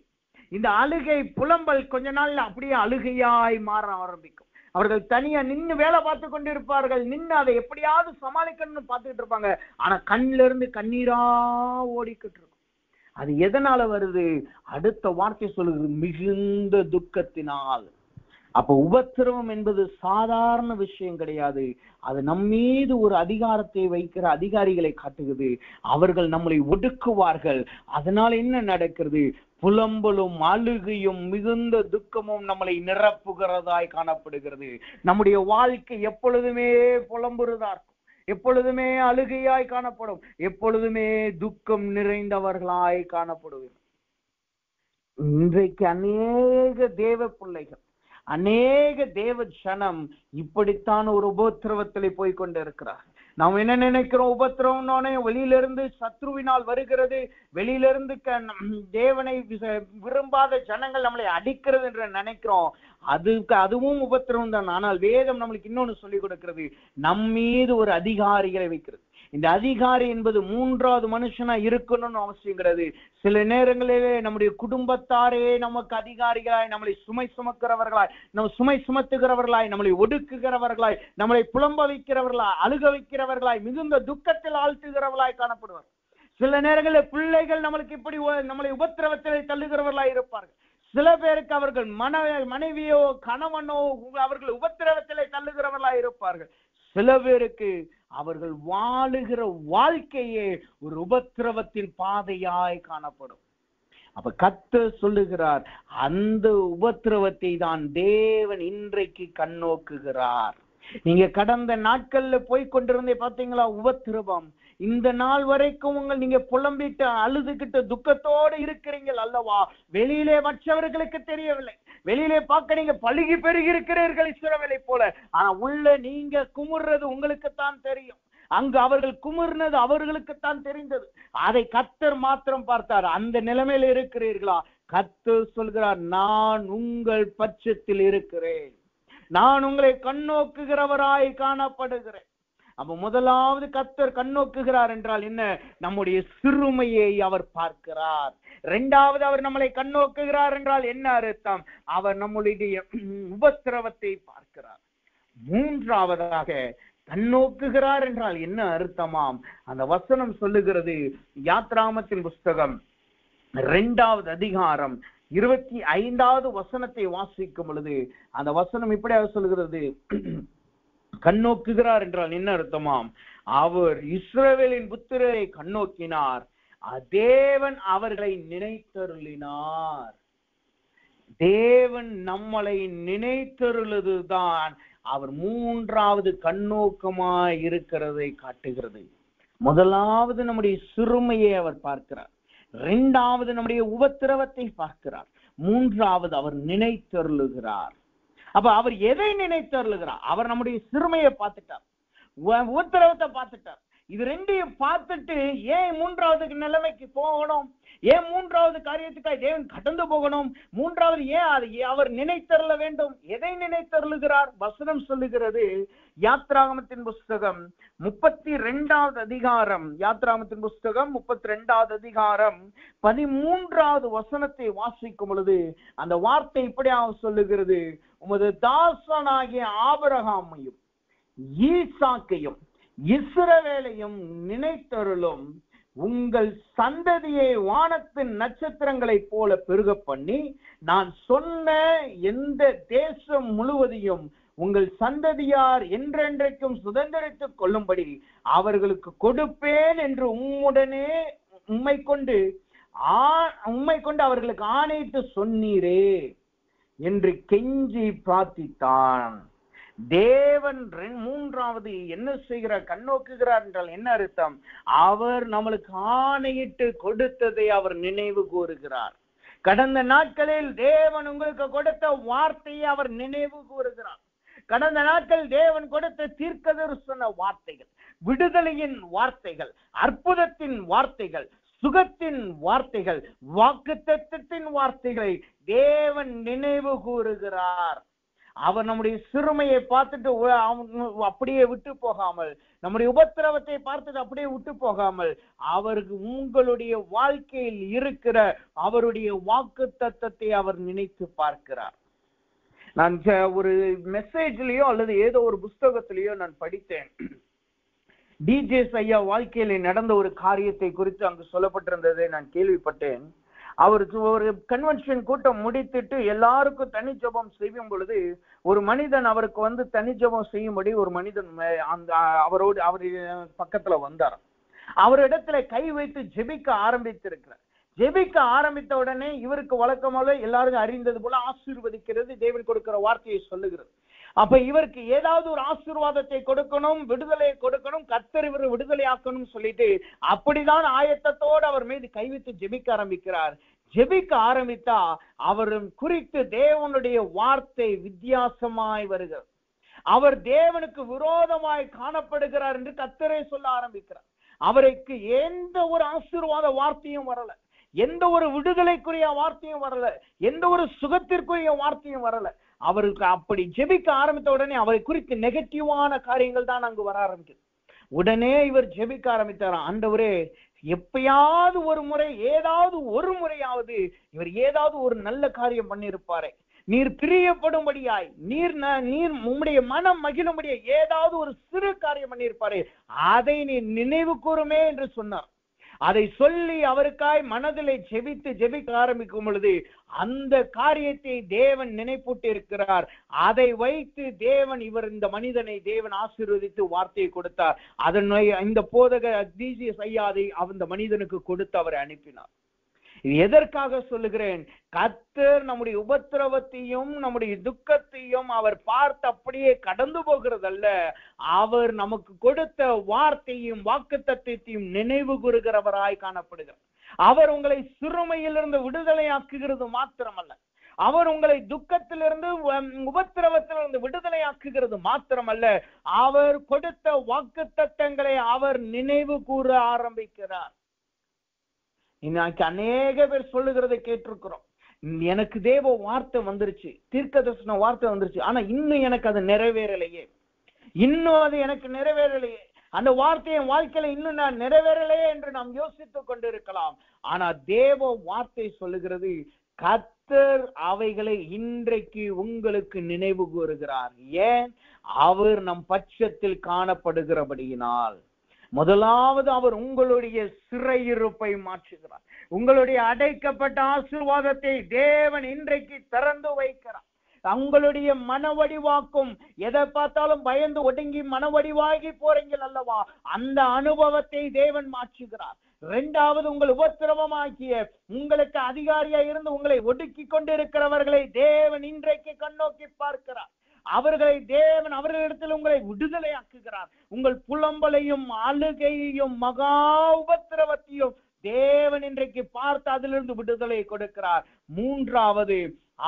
[SPEAKER 1] இந்த அழுகை புலம்பல் கொஞ்ச நாள்ல அப்படியே அழுகையாய் மாற ஆரம்பிக்கும். அவர்கள் தனியா நின்று வேலை பார்த்து கொண்டிருப்பார்கள், நின்று அதை எப்படியாவது சமாளிக்கணும்னு பார்த்துக்கிட்டு இருப்பாங்க. ஆனா கண்ணில இருந்து கண்ணீரா ஓடிக்கிட்டு இருக்கும். அது எதனால வருது? அடுத்த வார்த்தை சொல்லுகிறது, மிகுந்த துக்கத்தினால். அப்ப உபத்திரவம் என்பது சாதாரண விஷயம் கிடையாது. அது நம்மீது ஒரு அதிகாரத்தை வைக்கிற அதிகாரிகளை காட்டுகிறது. அவர்கள் நம்மளை ஒடுக்குவார்கள். அதனால என்ன நடக்கிறது? புலம்பலும் அழுகையும் மிகுந்த துக்கமும் நம்மளை நிரப்புகிறதாய் காணப்படுகிறது. நம்முடைய வாழ்க்கை எப்பொழுதுமே புலம்புறதா இருக்கும், எப்பொழுதுமே அழுகையாய் காணப்படும், எப்பொழுதுமே துக்கம் நிறைந்தவர்களாய் காணப்படுகிறது. இன்றைக்கு அநேக தேவ பிள்ளைகள், அநேக தேவ ஜனம் இப்படித்தான் ஒரு உபத்திரவத்திலே போய் கொண்டிருக்கிறார். நாம் என்ன நினைக்கிறோம்? உபத்திரவம்னோனே வெளியிலிருந்து சத்ருவினால் வருகிறது, வெளியிலிருந்து தேவனை விரும்பாத ஜனங்கள் நம்மளை அடிக்கிறது என்று நினைக்கிறோம். அதுவும் உபத்திரவம் தான். ஆனால் வேதம் நம்மளுக்கு இன்னொன்னு சொல்லிக் கொடுக்கிறது, நம்மீது ஒரு அதிகாரிகளை வைக்கிறது. இந்த அதிகாரி என்பது மூன்றாவது மனுஷனா இருக்கணும்னு அவசியம் கிடையாது. சில நேரங்களிலே நம்முடைய குடும்பத்தாரே நமக்கு அதிகாரிகளாய், நம்மளை சுமை சுமக்கிறவர்களாய், நம்ம சுமை சுமத்துகிறவர்களாய், நம்மளை ஒடுக்குகிறவர்களாய், நம்மளை புலம்ப வைக்கிறவர்களாய், அழுக வைக்கிறவர்களாய், மிகுந்த துக்கத்தில் ஆழ்த்துகிறவர்களாய் காணப்படுவார். சில நேரங்களில் பிள்ளைகள் நம்மளுக்கு இப்படி நம்மளை உபத்திரவத்திலே தள்ளுகிறவர்களாய் இருப்பார்கள். சில பேருக்கு அவர்கள் மனைவியோ கணவனோ அவர்கள் உபத்திரவத்திலே தள்ளுகிறவர்களாய் இருப்பார்கள். சில பேருக்கு அவர்கள் வாழுகிற வாழ்க்கையே ஒரு உபத்திரவத்தின் பாதையாய் காணப்படும். அப்ப கர்த்தர் சொல்லுகிறார், அந்த உபத்திரவத்தை தான் தேவன் இன்றைக்கு கண்ணோக்குகிறார். நீங்க கடந்த நாட்கள்ல போய் கொண்டிருந்தே பாத்தீங்களா உபத்திரவம். இந்த நாள் வரைக்கும் நீங்க புலம்பிட்டு அழுதுகிட்டு துக்கத்தோடு இருக்கிறீர்கள் அல்லவா? வெளியிலே மற்றவர்களுக்கு தெரியவில்லை. வெளியிலே பார்க்க நீங்க பழுகி பெருகி இருக்கிறீர்கள் இஸ்ரவேலை போல. ஆனா உள்ள நீங்க குமுறது உங்களுக்குத்தான் தெரியும். அங்கு அவர்கள் குமுறினது அவர்களுக்குத்தான் தெரிந்தது. அதை கர்த்தர் மாத்திரம் பார்த்தார். அந்த நிலைமையில இருக்கிறீர்களா? கர்த்தர் சொல்கிறார், நான் உங்கள் பட்சத்தில் இருக்கிறேன், நான் உங்களை கண்ணோக்குகிறவராய் காணப்படுகிறேன். அப்ப முதலாவது கர்த்தர் கண்ணோக்குகிறார் என்றால் என்ன? நம்முடைய சிறுமையை அவர் பார்க்கிறார். இரண்டாவது அவர் நம்மளை கண்ணோக்குகிறார் என்றால் என்ன அர்த்தம்? அவர் நம்முடைய உபத்திரவத்தை பார்க்கிறார். மூன்றாவதாக கண்ணோக்குகிறார் என்றால் என்ன அர்த்தமாம்? அந்த வசனம் சொல்லுகிறது, யாத்ராகமத்தின் புஸ்தகம் 2வது அதிகாரம் 25வது வசனத்தை வாசிக்கும் பொழுது அந்த வசனம் இப்படியாக சொல்லுகிறது, கண்ணோக்குகிறார் என்றால் என்ன அர்த்தமாம்? அவர் இஸ்ரவேலின் புத்திரரை கண்ணோக்கினார், தேவன் அவர்களை நினைத்தருளினார். தேவன் நம்மளை நினைத்தருளுதுதான் அவர் மூன்றாவது கண்ணோக்கமாய் இருக்கிறதை காட்டுகிறது. முதலாவது நம்முடைய சிறுமையை அவர் பார்க்கிறார், இரண்டாவது நம்முடைய உபத்திரவத்தை பார்க்கிறார், மூன்றாவது அவர் நினைத்தருளுகிறார். அப்ப அவர் எதை நினைத்தருளுகிறார்? அவர் நம்முடைய சிறுமையை பார்த்துட்டார், உபத்திரவத்தை பார்த்துட்டார். இது ரெண்டையும் பார்த்துட்டு ஏன் மூன்றாவது நிலைமைக்கு போகணும்? ஏன் மூன்றாவது காரியத்துக்காக தேவன் கடந்து போகணும்? மூன்றாவது ஏன் அவர் நினைத்தருள வேண்டும்? எதை நினைத்தருளுகிறார்? வசனம் சொல்லுகிறது, யாத்ராகமத்தின் புஸ்தகம் 32வது அதிகாரம், யாத்ராகமத்தின் புஸ்தகம் 32வது அதிகாரம் 13வது வசனத்தை வாசிக்கும் பொழுது அந்த வார்த்தை இப்படியாக சொல்லுகிறது, உமது தாசனாகிய ஆபிரகாமையும் ஈசாக்கையும் இஸ்ரவேலையும் நினைத்தருளும், உங்கள் சந்ததியை வானத்தின் நட்சத்திரங்களைப் போல பெருக பண்ணி நான் சொன்ன எந்த தேசம் முழுவதையும் உங்கள் சந்ததியார் என்றென்றைக்கும் சுதந்திரித்துக் கொள்ளும்படி அவர்களுக்கு கொடுப்பேன் என்று உம்மை கொண்டு அவர்களுக்கு ஆணையிட்டு சொன்னீரே என்று கெஞ்சி பிரார்த்தித்தான். தேவன் மூன்றாவது என்ன செய்கிறார்? கண்ணோக்குகிறார் என்றால் என்ன அர்த்தம்? அவர் நம்மளுக்கு ஆணையிட்டு கொடுத்ததை அவர் நினைவு கூறுகிறார். கடந்த நாட்களில் தேவன் உங்களுக்கு கொடுத்த வார்த்தையை அவர் நினைவு கூறுகிறார். கடந்த நாட்கள் தேவன் கொடுத்த தீர்க்கதரிசன வார்த்தைகள், விடுதலையின் வார்த்தைகள், அற்புதத்தின் வார்த்தைகள், சுகத்தின் வார்த்தைகள், வாக்குத்தத்தத்தின் வார்த்தைகளை தேவன் நினைவு கூறுகிறார். அவர் நம்முடைய சிறுமையை பார்த்துட்டு அப்படியே விட்டு போகாமல், நம்முடைய உபத்திரவத்தை பார்த்துட்டு அப்படியே விட்டு போகாமல், அவருக்கு உங்களுடைய வாழ்க்கையில் இருக்கிற அவருடைய வாக்குத்தத்தத்தை அவர் நினைத்து பார்க்கிறார். நான் ஒரு மெசேஜ்லயோ அல்லது ஏதோ ஒரு புஸ்தகத்திலேயோ நான் படித்தேன், டிஜேஸ் ஐயா வாழ்க்கையில நடந்த ஒரு காரியத்தை குறித்து அங்கு சொல்லப்பட்டிருந்ததை நான் கேள்விப்பட்டேன். அவருக்கு ஒரு கன்வென்ஷன் கூட்டம் முடித்துட்டு எல்லாருக்கும் தனி ஜெபம் செய்யும் பொழுது ஒரு மனிதன் அவருக்கு தனி ஜெபம் செய்யும்படி ஒரு மனிதன் அவர் பக்கத்துல வந்தார். அவரிடத்துல கை வைத்து ஜெபிக்க ஆரம்பித்திருக்கிறார். ஜெபிக்க ஆரம்பித்த உடனே இவருக்கு வழக்கமாக எல்லாரும் அறிந்தது போல ஆசீர்வதிக்கிறது, தேவன் கொடுக்கிற வார்த்தையை சொல்லுகிறது. அப்ப இவருக்கு ஏதாவது ஒரு ஆசீர்வாதத்தை கொடுக்கணும், விடுதலையை கொடுக்கணும், கர்த்தர் இவர் விடுதலை ஆக்கணும் சொல்லிட்டு அப்படிதான் ஆயத்தத்தோடு அவர் மீது கைவிட்டு ஜெபிக்க ஆரம்பிக்கிறார். ஜெபிக்க ஆரம்பித்தா அவர் குறித்து தேவனுடைய வார்த்தை வித்தியாசமாய் வருகிறது. அவர் தேவனுக்கு விரோதமாய் காணப்படுகிறார் என்று கர்த்தரே சொல்ல ஆரம்பிக்கிறார். அவருக்கு எந்த ஒரு ஆசீர்வாத வார்த்தையும் வரல, எந்த ஒரு விடுதலைக்குரிய வார்த்தையும் வரல, எந்த ஒரு சுகத்திற்குரிய வார்த்தையும் வரல. அவருக்கு அப்படி ஜெபிக்க ஆரம்பித்த உடனே அவரை குறித்து நெகட்டிவான காரியங்கள் தான் அங்கு வர ஆரம்பிக்குது. உடனே இவர் ஜெபிக்க ஆரம்பித்தாராம், ஆண்டவரே எப்பயாவது ஒரு முறை, ஏதாவது ஒரு முறையாவது இவர் ஏதாவது ஒரு நல்ல காரியம் பண்ணியிருப்பாரே, நீர் பிரியப்படும்படியாய், நீர் உம்முடைய மனம் மகிழும்படியாய் ஏதாவது ஒரு சிறு காரியம் பண்ணியிருப்பாரே, அதை நீர் நினைவு கூறுமே என்று சொன்னார். அதை சொல்லி அவருக்காய் மனதிலே ஜெபிக்க ஆரம்பிக்கும் பொழுது அந்த காரியத்தை தேவன் நினைப்பூட்டி இருக்கிறார். அதை வைத்து தேவன் இந்த மனிதனை தேவன் ஆசீர்வதித்து வார்த்தையை கொடுத்தார். அதனை இந்த போதகர் டிஜிஎஸ் ஐயா அதை அந்த மனிதனுக்கு கொடுத்து அவரை அனுப்பினார். இது எதற்காக சொல்லுகிறேன்? கர்த்தர் நம்முடைய உபத்திரவத்தையும் நம்முடைய துக்கத்தையும் அவர் பார்த்து அப்படியே கடந்து போகிறதல்ல, அவர் நமக்கு கொடுத்த வார்த்தையும் வாக்குத்தத்தத்தையும் நினைவு கூறுகிறவராய் காணப்படுகிறார். அவர் உங்களை சிறுமையிலிருந்து விடுதலையாக்குகிறது மாத்திரமல்ல, அவர் உங்களை துக்கத்திலிருந்து உபத்திரவத்திலிருந்து விடுதலையாக்குகிறது மாத்திரமல்ல, அவர் கொடுத்த வாக்குத்தத்தங்களை அவர் நினைவு கூற ஆரம்பிக்கிறார். இன்னைக்கு அநேக பேர் சொல்லுகிறதை கேட்டிருக்கிறோம், எனக்கு தேவ வார்த்தை வந்துருச்சு, தீர்க்க தரிசன வார்த்தை வந்துருச்சு, ஆனா இன்னும் எனக்கு அது நிறைவேறலையே, இன்னும் அது எனக்கு நிறைவேறலையே, அந்த வார்த்தையை வாழ்க்கையில இன்னும் நான் நிறைவேறலையே என்று நாம் யோசித்துக் கொண்டிருக்கலாம். ஆனா தேவ வார்த்தை சொல்லுகிறது, கர்த்தர் அவைகளை இன்றைக்கு உங்களுக்கு நினைவு கூறுகிறார். ஏன்? அவர் நம் பட்சத்தில் காணப்படுகிறபடியினால். முதலாவது அவர் உங்களுடைய சிறையிருப்பை மாற்றுகிறார். உங்களுடைய அடைக்கப்பட்ட ஆசீர்வாதத்தை தேவன் இன்றைக்கு திறந்து வைக்கிறார். உங்களுடைய மனவடிவாக்கும், எதை பார்த்தாலும் பயந்து ஒடுங்கி மனவடிவாகி போறீங்கள் அல்லவா, அந்த அனுபவத்தை தேவன் மாற்றுகிறார். இரண்டாவது, உங்கள் உபத்திரவமாக்கிய, உங்களுக்கு அதிகாரியா இருந்து உங்களை ஒடுக்கி கொண்டிருக்கிறவர்களை தேவன் இன்றைக்கு கண்ணோக்கி பார்க்கிறார். அவர்களை தேவன் அவர்களிடத்தில் உங்களை விடுதலையாக்குகிறார். உங்கள் புலம்பலையும் அழுகையையும் மகா உபத்திரவத்தையும் தேவன் இன்றைக்கு பார்த்து அதிலிருந்து விடுதலை கொடுக்கிறார். மூன்றாவது,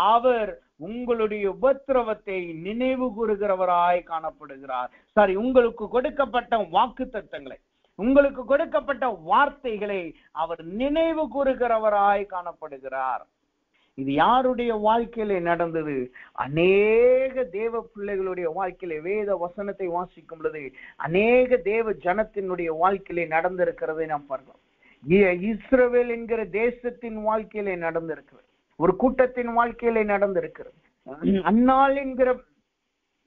[SPEAKER 1] அவர் உங்களுடைய உபத்திரவத்தை நினைவு கூறுகிறவராய் காணப்படுகிறார். சரி, உங்களுக்கு கொடுக்கப்பட்ட வாக்குத்தத்தங்களை, உங்களுக்கு கொடுக்கப்பட்ட வார்த்தைகளை அவர் நினைவு கூறுகிறவராய் காணப்படுகிறார். இது யாருடைய வாழ்க்கையில நடந்தது? அநேக தேவ பிள்ளைகளுடைய வாழ்க்கையில வேத வசனத்தை வாசிக்கும் பொழுது அநேக தேவ ஜனத்தினுடைய வாழ்க்கையில நடந்திருக்கிறதை நாம் பார்க்கிறோம். இஸ்ரவேல் என்கிற தேசத்தின் வாழ்க்கையில நடந்திருக்கிறது, ஒரு கூட்டத்தின் வாழ்க்கையில நடந்திருக்கிறது, அன்னாள் என்கிற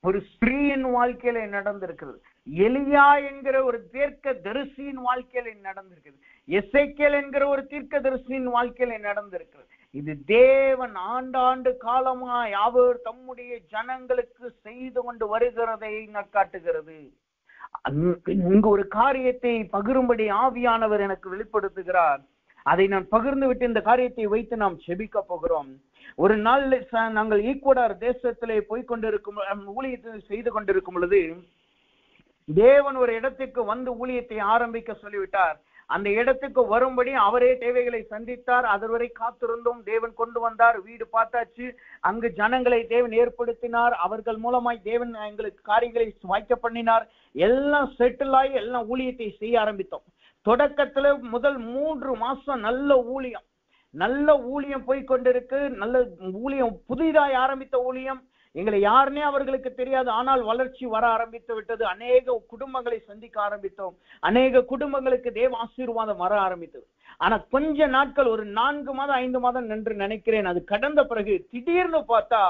[SPEAKER 1] ஒரு ஸ்திரீயின் வாழ்க்கையில நடந்திருக்கிறது, எலியா என்கிற ஒரு தீர்க்க தரிசியின் வாழ்க்கையில நடந்திருக்கிறது, எசேக்கியேல் என்கிற ஒரு தீர்க்க தரிசியின் வாழ்க்கையில நடந்திருக்கிறது. இது தேவன் ஆண்டாண்டு காலமாய் அவர் தம்முடைய ஜனங்களுக்கு செய்து கொண்டு வருகிறதை காட்டுகிறது. இங்கு ஒரு காரியத்தை பகிரும்படி ஆவியானவர் எனக்கு வெளிப்படுத்துகிறார். அதை நான் பகிர்ந்து விட்டு இந்த காரியத்தை வைத்து நாம் செபிக்க போகிறோம். ஒரு நாள் நாங்கள் ஈக்குவடார் தேசத்திலே போய்கொண்டிருக்கும், ஊழியத்தை செய்து கொண்டிருக்கும் பொழுது தேவன் ஒரு இடத்துக்கு வந்து ஊழியத்தை ஆரம்பிக்க சொல்லிவிட்டார். அந்த இடத்துக்கு வரும்படி அவரே தேவைகளை சந்தித்தார். அதுவரை காத்திருந்தோம். தேவன் கொண்டு வந்தார். வீடு பார்த்தாச்சு. அங்கு ஜனங்களை தேவன் ஏற்படுத்தினார். அவர்கள் மூலமாய் தேவன் எங்களுக்கு காரியங்களை வாய்க்க பண்ணினார். எல்லாம் செட்டில் ஆகி எல்லாம் ஊழியத்தை செய்ய ஆரம்பித்தோம். தொடக்கத்துல முதல் 3 மாசம் நல்ல ஊழியம் போய்கொண்டிருக்கு. நல்ல ஊழியம், புதிதாய் ஆரம்பித்த ஊழியம். எங்களை யாருன்னே அவர்களுக்கு தெரியாது. ஆனால் வளர்ச்சி வர ஆரம்பித்து விட்டது. அநேக குடும்பங்களை சந்திக்க ஆரம்பித்தோம். அநேக குடும்பங்களுக்கு தேவ ஆசீர்வாதம் வர ஆரம்பித்தது. ஆனா கொஞ்ச நாட்கள், ஒரு 4 மாதம் 5 மாதம் என்று நினைக்கிறேன், அது கடந்த பிறகு திடீர்னு பார்த்தா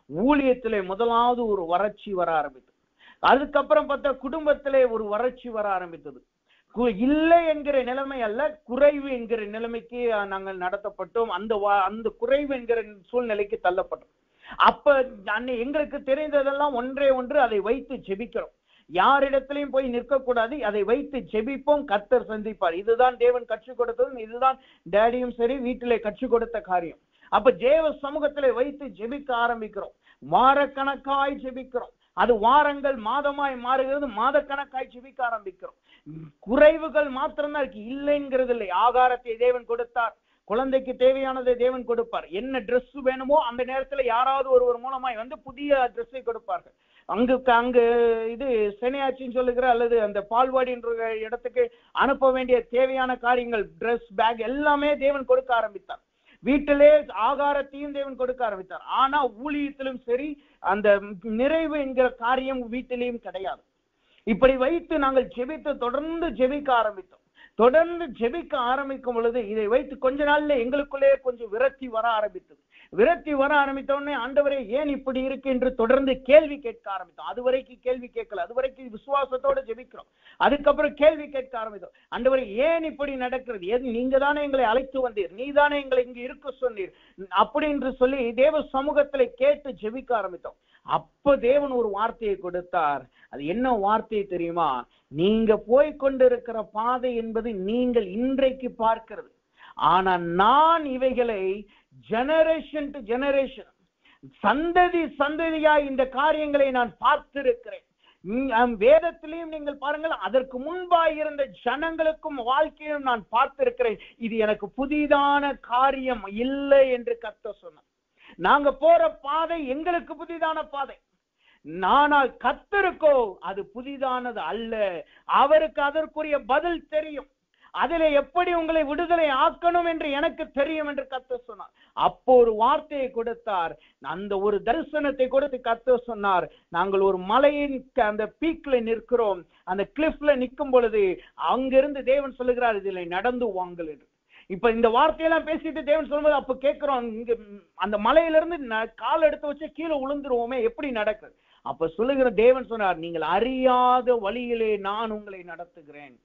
[SPEAKER 1] ஊழியத்திலே முதலாவது ஒரு வறட்சி வர ஆரம்பித்தது. அதுக்கப்புறம் பார்த்தா குடும்பத்திலே ஒரு வறட்சி வர ஆரம்பித்தது. இல்லை என்கிற நிலைமை அல்ல, குறைவு என்கிற நிலைமைக்கு நாங்கள் நடத்தப்பட்டோம். அந்த குறைவு என்கிற சூழ்நிலைக்கு தள்ளப்பட்டோம். அப்ப எங்களுக்கு தெரிந்ததெல்லாம் ஒன்றே ஒன்று, அதை வைத்து ஜெபிக்கிறோம். யாரிடத்திலையும் போய் நிற்கக்கூடாது, அதை வைத்து ஜெபிப்போம், கர்த்தர் சந்திப்பார். இதுதான் தேவன் கற்றுக் கொடுத்தது. இதுதான் டேடியும் சரி வீட்டிலே கற்றுக் கொடுத்த காரியம். அப்ப தேவ சமூகத்திலே வைத்து ஜெபிக்க ஆரம்பிக்கிறோம். வாரக்கணக்காய் ஜெபிக்கிறோம். அது வாரங்கள் மாதமாய் மாறுகிறது. மாதக்கணக்காய் ஜெபிக்க ஆரம்பிக்கிறோம். குறைவுகள் மாத்திரம்தான் இருக்கு, இல்லைங்கிறது இல்லை. ஆகாரத்தை தேவன் கொடுத்தார். குழந்தைக்கு தேவையானதை தேவன் கொடுப்பார். என்ன ட்ரெஸ் வேணுமோ அந்த நேரத்துல யாராவது ஒருவர் மூலமாய் வந்து புதிய ட்ரெஸ்ஸை கொடுப்பார்கள். அங்கு இது சென்னையாச்சின்னு சொல்லுகிற அல்லது அந்த பால்வாடின்ற இடத்துக்கு அனுப்ப வேண்டிய தேவையான காரியங்கள், ட்ரெஸ், பேக் எல்லாமே தேவன் கொடுக்க ஆரம்பித்தார். வீட்டிலே ஆகாரத்தையும் தேவன் கொடுக்க ஆரம்பித்தார். ஆனா ஊழியத்திலும் சரி அந்த நிறைவு என்கிற காரியம் வீட்டிலையும் கிடையாது. இப்படி வைத்து நாங்கள் ஜெபித்து தொடர்ந்து ஜெபிக்க ஆரம்பித்தோம். தொடர்ந்து ஜெபிக்க ஆரம்பிக்கும் பொழுது இதை வைத்து கொஞ்ச நாள்ல எங்களுக்குள்ளே கொஞ்சம் விரக்தி வர ஆரம்பித்தது. விரக்தி வர ஆரம்பித்த உடனே, ஆண்டவரே ஏன் இப்படி இருக்கு என்று தொடர்ந்து கேள்வி கேட்க ஆரம்பித்தோம். அதுவரைக்கும் கேள்வி கேட்கல, அதுவரைக்கும் விசுவாசத்தோட ஜெபிக்கிறோம். அதுக்கப்புறம் கேள்வி கேட்க ஆரம்பித்தோம். ஆண்டவரே ஏன் இப்படி நடக்கிறது? நீங்க தானே எங்களை அழைத்து வந்தீர், நீ தானே எங்களை இங்க இருக்க சொன்னீர் அப்படி என்று சொல்லி தேவ சமூகத்துல கேட்டு ஜெபிக்க ஆரம்பித்தோம். அப்ப தேவன் ஒரு வார்த்தையை கொடுத்தார். அது என்ன வார்த்தை தெரியுமா? நீங்க போய்கொண்டிருக்கிற பாதை என்பது நீங்கள் இன்றைக்கு பார்க்கிறது, ஆனா நான் இவைகளை ஜெனரேஷன் டு ஜெனரேஷன், சந்ததி சந்ததியா இந்த காரியங்களை நான் பார்த்திருக்கிறேன். வேதத்திலையும் நீங்கள் பாருங்கள், அதற்கு முன்பாக இருந்த ஜனங்களுக்கும் வாழ்க்கையும் நான் பார்த்திருக்கிறேன். இது எனக்கு புதிதான காரியம் இல்லை என்று கர்த்தர் சொன்னார். நாங்க போற பாதை எங்களுக்கு புதிதான பாதை, ஆனால் கர்த்தருக்கோ அது புதிதானது அல்ல. அவருக்கு அதற்குரிய பதில் தெரியும். அதிலே எப்படி உங்களை விடுதலை ஆக்கணும் என்று எனக்கு தெரியும் என்று கர்த்தர் சொன்னார். அப்போ ஒரு வார்த்தையை கொடுத்தார். அந்த ஒரு தரிசனத்தை கொடுத்து கர்த்தர் சொன்னார், நாங்கள் ஒரு மலையின் அந்த பீக்ல நிற்கிறோம். அந்த கிளிஃப்ல நிற்கும் பொழுது அங்கிருந்து தேவன் சொல்லுகிறார், இதில் நடந்து வாங்கள் என்று. இப்ப இந்த வார்த்தையெல்லாம் பேசிட்டு தேவன் சொல்லும்போது அப்ப கேட்கிறோம், இங்க அந்த மலையிலிருந்து கால் எடுத்து வச்சு கீழே விழுந்துருவோமே, எப்படி நடக்குது? அப்ப சொல்லுகிற தேவன் சொன்னார், நீங்கள் அறியாத வழியிலே நான் உங்களை நடத்துகிறேன்.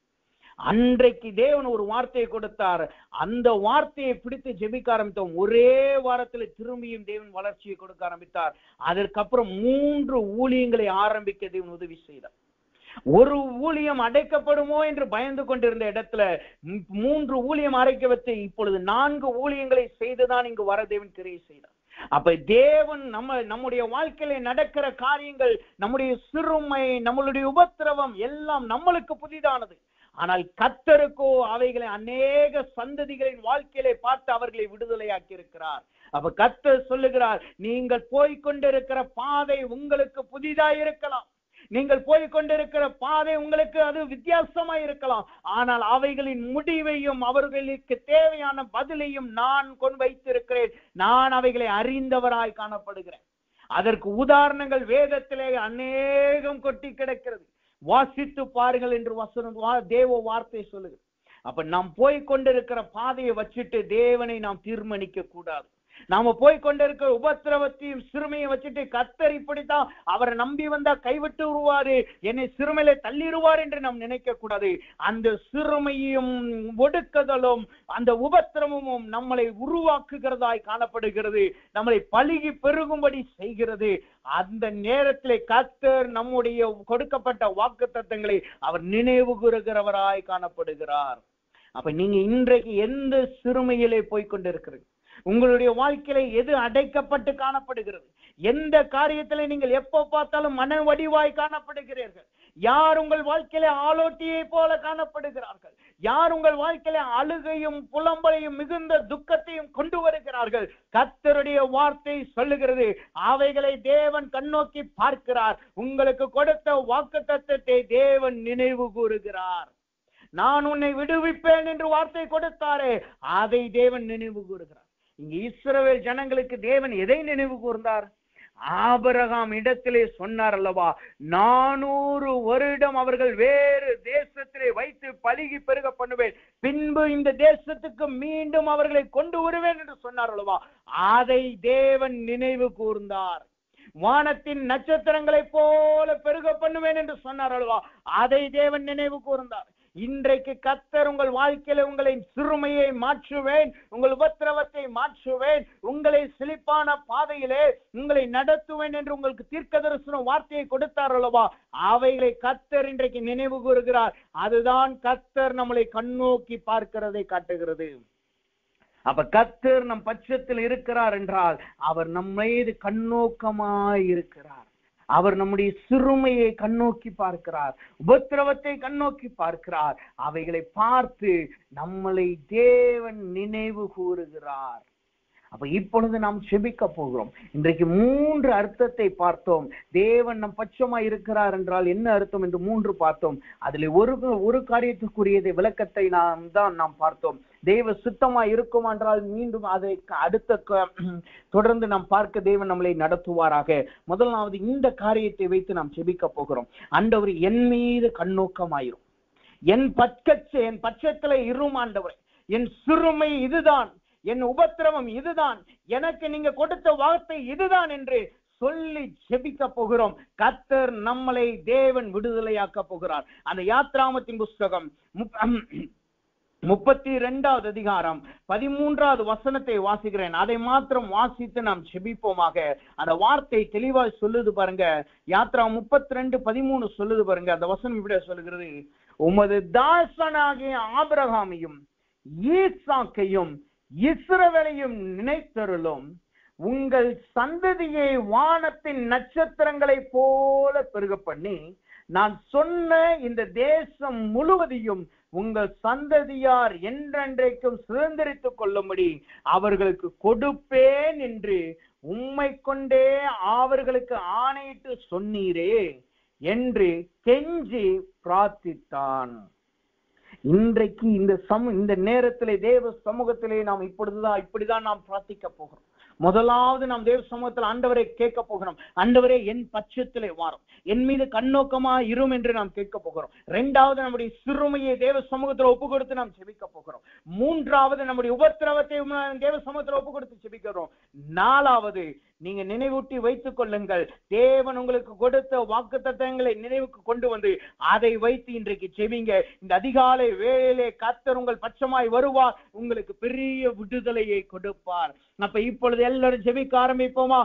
[SPEAKER 1] அன்றைக்கு தேவன் ஒரு வார்த்தையை கொடுத்தார். அந்த வார்த்தையை பிடித்து ஜெபிக்க ஆரம்பித்தோம். ஒரே வாரத்தில் திரும்பியும் தேவன் வளர்ச்சியை கொடுக்க ஆரம்பித்தார். அதற்கப்புறம் 3 ஊழியங்களை ஆரம்பிக்க தேவன் உதவி செய்தார். ஒரு ஊழியம் அடைக்கப்படுமோ என்று பயந்து கொண்டிருந்த இடத்துல 3 ஊழியம் அடைக்க வைத்து இப்பொழுது 4 ஊழியங்களை செய்துதான் இங்கு வர தேவன் கிரியை செய்தார். அப்ப தேவன் நம்முடைய வாழ்க்கையில நடக்கிற காரியங்கள், நம்முடைய சிறுமை, நம்மளுடைய உபத்திரவம் எல்லாம் நம்மளுக்கு புதிதானது. ஆனால் கர்த்தருக்கோ அவைகளை அநேக சந்ததிகளின் வாழ்க்கையிலே பார்த்து அவர்களை விடுதலையாக்கி இருக்கிறார். அப்ப கர்த்தர் சொல்லுகிறார், நீங்கள் போய்கொண்டிருக்கிற பாதை உங்களுக்கு புதிதா இருக்கலாம், நீங்கள் போய்கொண்டிருக்கிற பாதை உங்களுக்கு அது வித்தியாசமா இருக்கலாம், ஆனால் அவைகளின் முடிவையும் அவர்களுக்கு தேவையான பதிலையும் நான் கொண்டு வைத்திருக்கிறேன். நான் அவைகளை அறிந்தவராய் காணப்படுகிறேன். அதற்கு உதாரணங்கள் வேதத்திலே அநேகம் கொட்டி கிடக்கிறது. வாசித்து பாருங்கள் என்று வசனம் தேவ வார்த்தை சொல்லுது. அப்ப நாம் போய்கொண்டிருக்கிற பாதையை வச்சுட்டு தேவனை நாம் தீர்மானிக்க கூடாது. நாம போய்கொண்டிருக்கிற உபத்திரவத்தையும் சிறுமையை வச்சுட்டு கர்த்தர் இப்படித்தான், அவரை நம்பி வந்தா கைவிட்டு விடுவாரு, என்னை சிறுமையில தள்ளிடுவார் என்று நாம் நினைக்க கூடாது. அந்த சிறுமையும் ஒடுக்குதலும் அந்த உபத்திரமும் நம்மளை உருவாக்குகிறதாய் காணப்படுகிறது, நம்மளை பலுகி பெருகும்படி செய்கிறது. அந்த நேரத்திலே கர்த்தர் நம்முடைய கொடுக்கப்பட்ட வாக்குத்தத்தங்களை அவர் நினைவு கூறுகிறவராய் காணப்படுகிறார். அப்ப நீங்க இன்றைக்கு எந்த சிறுமையிலே போய்கொண்டிருக்கிறீங்க? உங்களுடைய வாழ்க்கையில எது அடைக்கப்பட்டு காணப்படுகிறது? எந்த காரியத்திலே நீங்கள் எப்ப பார்த்தாலும் மன வடிவாய் காணப்படுகிறீர்கள்? யார் உங்கள் வாழ்க்கையில ஆலோட்டியை போல காணப்படுகிறார்கள்? யார் உங்கள் வாழ்க்கையில அழுகையும் புலம்பலையும் மிகுந்த துக்கத்தையும் கொண்டு வருகிறார்கள்? கர்த்தருடைய வார்த்தை சொல்லுகிறது, அவைகளை தேவன் கண்ணோக்கி பார்க்கிறார். உங்களுக்கு கொடுத்த வாக்குத்தத்தத்தை தேவன் நினைவு கூறுகிறார். நான் உன்னை விடுவிப்பேன் என்று வார்த்தை கொடுத்தாரே, அதை தேவன் நினைவு கூறுகிறார். இங்க இஸ்ரவேல் ஜனங்களுக்கு தேவன் எதை நினைவு கூர்ந்தார்? ஆபிரகாம் இடத்திலே சொன்னார் அல்லவா, 400 வருடம் அவர்கள் வேறு தேசத்திலே வைத்து பலுகி பெருக பண்ணுவேன், பின்பு இந்த தேசத்துக்கு மீண்டும் அவர்களை கொண்டு வருவேன் என்று சொன்னார் அல்லவா. அதை தேவன் நினைவு கூர்ந்தார். வானத்தின் நட்சத்திரங்களை போல பெருக பண்ணுவேன் என்று சொன்னார் அல்லவா, அதை தேவன் நினைவு கூர்ந்தார். இன்றைக்கு கர்த்தர் உங்கள் வாழ்க்கையில உங்களை சிறுமையை மாற்றுவேன், உங்கள் உபத்திரவத்தை மாற்றுவேன், உங்களை செழிப்பான பாதையிலே உங்களை நடத்துவேன் என்று உங்களுக்கு தீர்க்கதரிசன வார்த்தையை கொடுத்தார் அல்லவா, அவைகளை கர்த்தர் இன்றைக்கு நினைவு கூறுகிறார். அதுதான் கர்த்தர் நம்மளை கண்ணோக்கி பார்க்கிறதை காட்டுகிறது. அப்ப கர்த்தர் நம் பட்சத்தில் இருக்கிறார் என்றால் அவர் நம் மீது கண்ணோக்கமாய் இருக்கிறார். அவர் நம்முடைய சிறுமையை கண்ணோக்கி பார்க்கிறார், உபத்திரவத்தை கண்ணோக்கி பார்க்கிறார். அவைகளை பார்த்து நம்மளை தேவன் நினைவு கூறுகிறார். அப்ப இப்பொழுது நாம் செபிக்க போகிறோம். இன்றைக்கு 3 அர்த்தத்தை பார்த்தோம். தேவன் நம் பட்சமா இருக்கிறார் என்றால் என்ன அர்த்தம் என்று 3 பார்த்தோம். அதில் ஒரு காரியத்துக்குரியதை விளக்கத்தை நாம் பார்த்தோம். தேவ சித்தமா இருக்கும் என்றால் மீண்டும் அதை அடுத்த தொடர்ந்து நாம் பார்க்க தேவன் நம்மளை நடத்துவாராக. முதலாவது இந்த காரியத்தை வைத்து நாம் ஜெபிக்க போகிறோம். ஆண்டவரே, என் மீது கண்ணோக்கமாயிரும், என் பட்சத்துல இரும் ஆண்டவரே. என் சிறுமை இதுதான், என் உபத்திரவம் இதுதான், எனக்கு நீங்க கொடுத்த வார்த்தை இதுதான் என்று சொல்லி ஜெபிக்க போகிறோம். கர்த்தர் நம்மளை தேவன் விடுதலையாக்க போகிறார். அந்த யாத்ராமத்தின் புஸ்தகம் 32வது அதிகாரம் 13வது வசனத்தை வாசிக்கிறேன். அதை மாத்திரம் வாசித்து நாம் ஜெபிப்போமாக. அந்த வார்த்தை தெளிவாய் சொல்லுது பாருங்க. யாத்ரா 32:13 சொல்லுது பாருங்க. அந்த வசனம் இப்படி சொல்லுகிறது, உமது தாசனாகிய ஆபிரகாமையும் ஈசாக்கையும் இஸ்ரவேலையும் நினைத்தருளும், உங்கள் சந்ததியை வானத்தின் நட்சத்திரங்களை போல பெருக பண்ணி, நான் சொன்ன இந்த தேசம் முழுவதையும் உங்கள் சந்ததியார் என்றென்றைக்கும் சுதந்திரித்துக் கொள்ளும்படி அவர்களுக்கு கொடுப்பேன் என்று உம்மை கொண்டே அவர்களுக்கு ஆணையிட்டு சொன்னீரே என்று கெஞ்சி பிரார்த்தித்தான். இன்றைக்கு இந்த நேரத்திலே தேவ சமூகத்திலே நாம் இப்படிதான் நாம் பிரார்த்திக்க போகிறோம். முதலாவது நாம் தேவ சமூகத்தில் ஆண்டவரை கேட்க போகிறோம். ஆண்டவரே, என் பட்சத்திலே வாரும், என் மீது கண்ணோக்கமா இரும் என்று நாம் கேட்க போகிறோம். இரண்டாவது, நம்முடைய சிறுமையை தேவ சமூகத்தில் ஒப்பு கொடுத்து நாம் ஜெபிக்க போகிறோம். மூன்றாவது, நம்முடைய உபத்திரவத்தை தேவ சமூகத்தில் ஒப்பு கொடுத்து ஜெபிக்கிறோம். நாலாவது, நீங்க நினைவூட்டி வைத்துக் கொள்ளுங்கள், தேவன் உங்களுக்கு கொடுத்த வாக்குத்தத்தங்களை நினைவுக்கு கொண்டு வந்து அதை வைத்து இன்றைக்கு ஜெபிங்க. இந்த அதிகாலை வேளையிலே கர்த்தர் உங்கள் பட்சமாய் வருவார், உங்களுக்கு பெரிய விடுதலையை கொடுப்பார். அப்ப இப்பொழுது எல்லாரும் ஜெபிக்க ஆரம்பிப்போமா?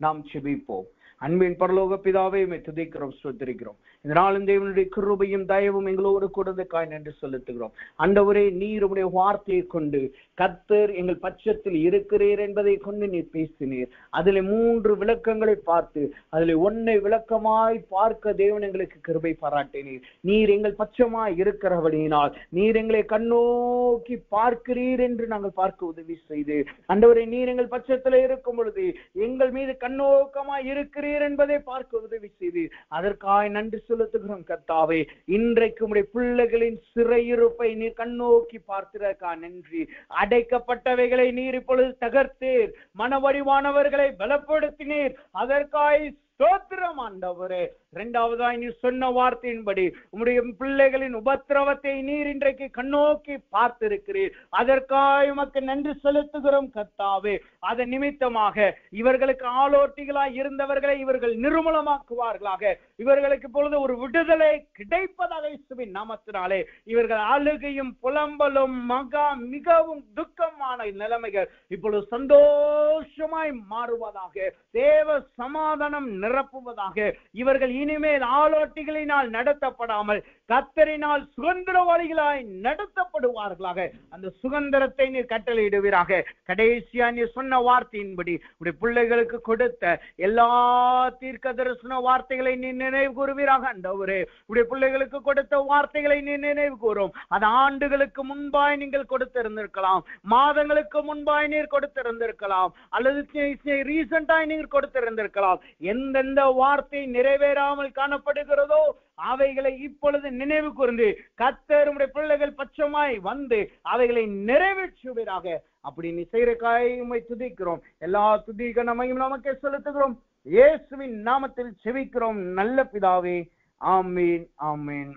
[SPEAKER 1] நாம் ஜெபிப்போம். அன்பின் பரலோக பிதாவே, துதிக்கிறோம், ஸ்தோத்திரிக்கிறோம். இந்த நாளும் தேவனுடைய கிருபையும் தயவும் எங்களோடு கொடுந்தக்காய் நன்றி செலுத்துகிறோம். ஆண்டவரே, நீர் உடைய வார்த்தையை கொண்டு கர்த்தர் எங்கள் பட்சத்தில் இருக்கிறீர் என்பதை கொண்டு நீர் பேசினீர். அதில் 3 விளக்கங்களை பார்த்து அதில் 1 விளக்கமாய் பார்க்க தேவன் எங்களுக்கு கிருபை பாராட்டினீர். நீர் எங்கள் பட்சமாய் இருக்கிறபடியினால் நீர் எங்களை கண்ணோக்கி பார்க்கிறீர் என்று நாங்கள் பார்க்க உதவி செய்து, ஆண்டவரே, நீர் எங்கள் பட்சத்தில் இருக்கும் பொழுது எங்கள் மீது கண்ணோக்கமாய் இருக்கிறீர் என்பதை பார்க்க உதவி செய்து அதற்காக நன்றி செலுத்துகிறோம். கர்த்தாவே, இன்றைக்கு உம்முடைய பிள்ளைகளின் சிறையிருப்பை நீர் கண்ணோக்கி பார்த்திருக்கா நன்றி. அடைக்கப்பட்டவைகளை நீர் இப்பொழுது தகர்த்தீர், மனவடிவானவர்களை பலப்படுத்தினீர், அதற்காக ஸ்தோத்திரம் ஆண்டவரே. இரண்டாவதாய் நீர் சொன்ன வார்த்தையின்படி உம்முடைய பிள்ளைகளின் உபத்திரவத்தை நீர் இன்றைக்கு கண்ணோக்கி பார்த்திருக்கிறீர், அதற்காக உமக்கு நன்றி செலுத்துகிறோம். கர்த்தாவே, அதன் நிமித்தமாக இவர்களுக்கு ஆலோட்டிகளாய் இருந்தவர்களை இவர்கள் நிர்மூலமாக்குவார்களாக, இவர்களுக்கு இப்பொழுது ஒரு விடுதலை கிடைப்பதாக இயேசுவின் நாமத்தினாலே இவர்கள் அழுகையும் புலம்பலும் மிகவும் துக்கமான நிலைமைகள் இப்பொழுது சந்தோஷமாய் மாறுவதாக, தேவ சமாதானம் நிரப்புவதாக. இவர்கள் இனிமேல் ஆலோட்டிகளினால் நடத்தப்படாமல் கர்த்தரினால் சுதந்திரவாளிகளாய் நடத்தப்படுவார்களாக. அந்த சுதந்திரத்தை நீர் கட்டளையிடுவீராக. கடைசியா நீர் சொன்ன வார்த்தையின்படி உடைய பிள்ளைகளுக்கு கொடுத்த எல்லா தீர்க்க தரிசன வார்த்தைகளை நீ நினைவு கூறுவீராக. ஆண்டவரே, உடைய பிள்ளைகளுக்கு கொடுத்த வார்த்தைகளை நீ நினைவு கூறும். அது ஆண்டுகளுக்கு முன்பாய் நீங்கள் கொடுத்திருந்திருக்கலாம், மாதங்களுக்கு முன்பாய் நீர் கொடுத்திருந்திருக்கலாம், அல்லது ரீசெண்டாய் நீர் கொடுத்திருந்திருக்கலாம். எந்தெந்த வார்த்தை நிறைவேறாமல் காணப்படுகிறதோ அவைகளை இப்பொழுது நினைவு கூர்ந்து கர்த்தர் உம்முடைய பிள்ளைகள் பட்சமாய் வந்து அவைகளை நிறைவேற்றுவீராக. அப்படி நீ செய்யறக்காய் உம்மை துதிக்கிறோம். எல்லா துதிக நம்மையும் நமக்கே செலுத்துகிறோம். இயேசுவின் நாமத்தில் செபிக்கிறோம் நல்ல பிதாவே. ஆமீன், ஆமீன்.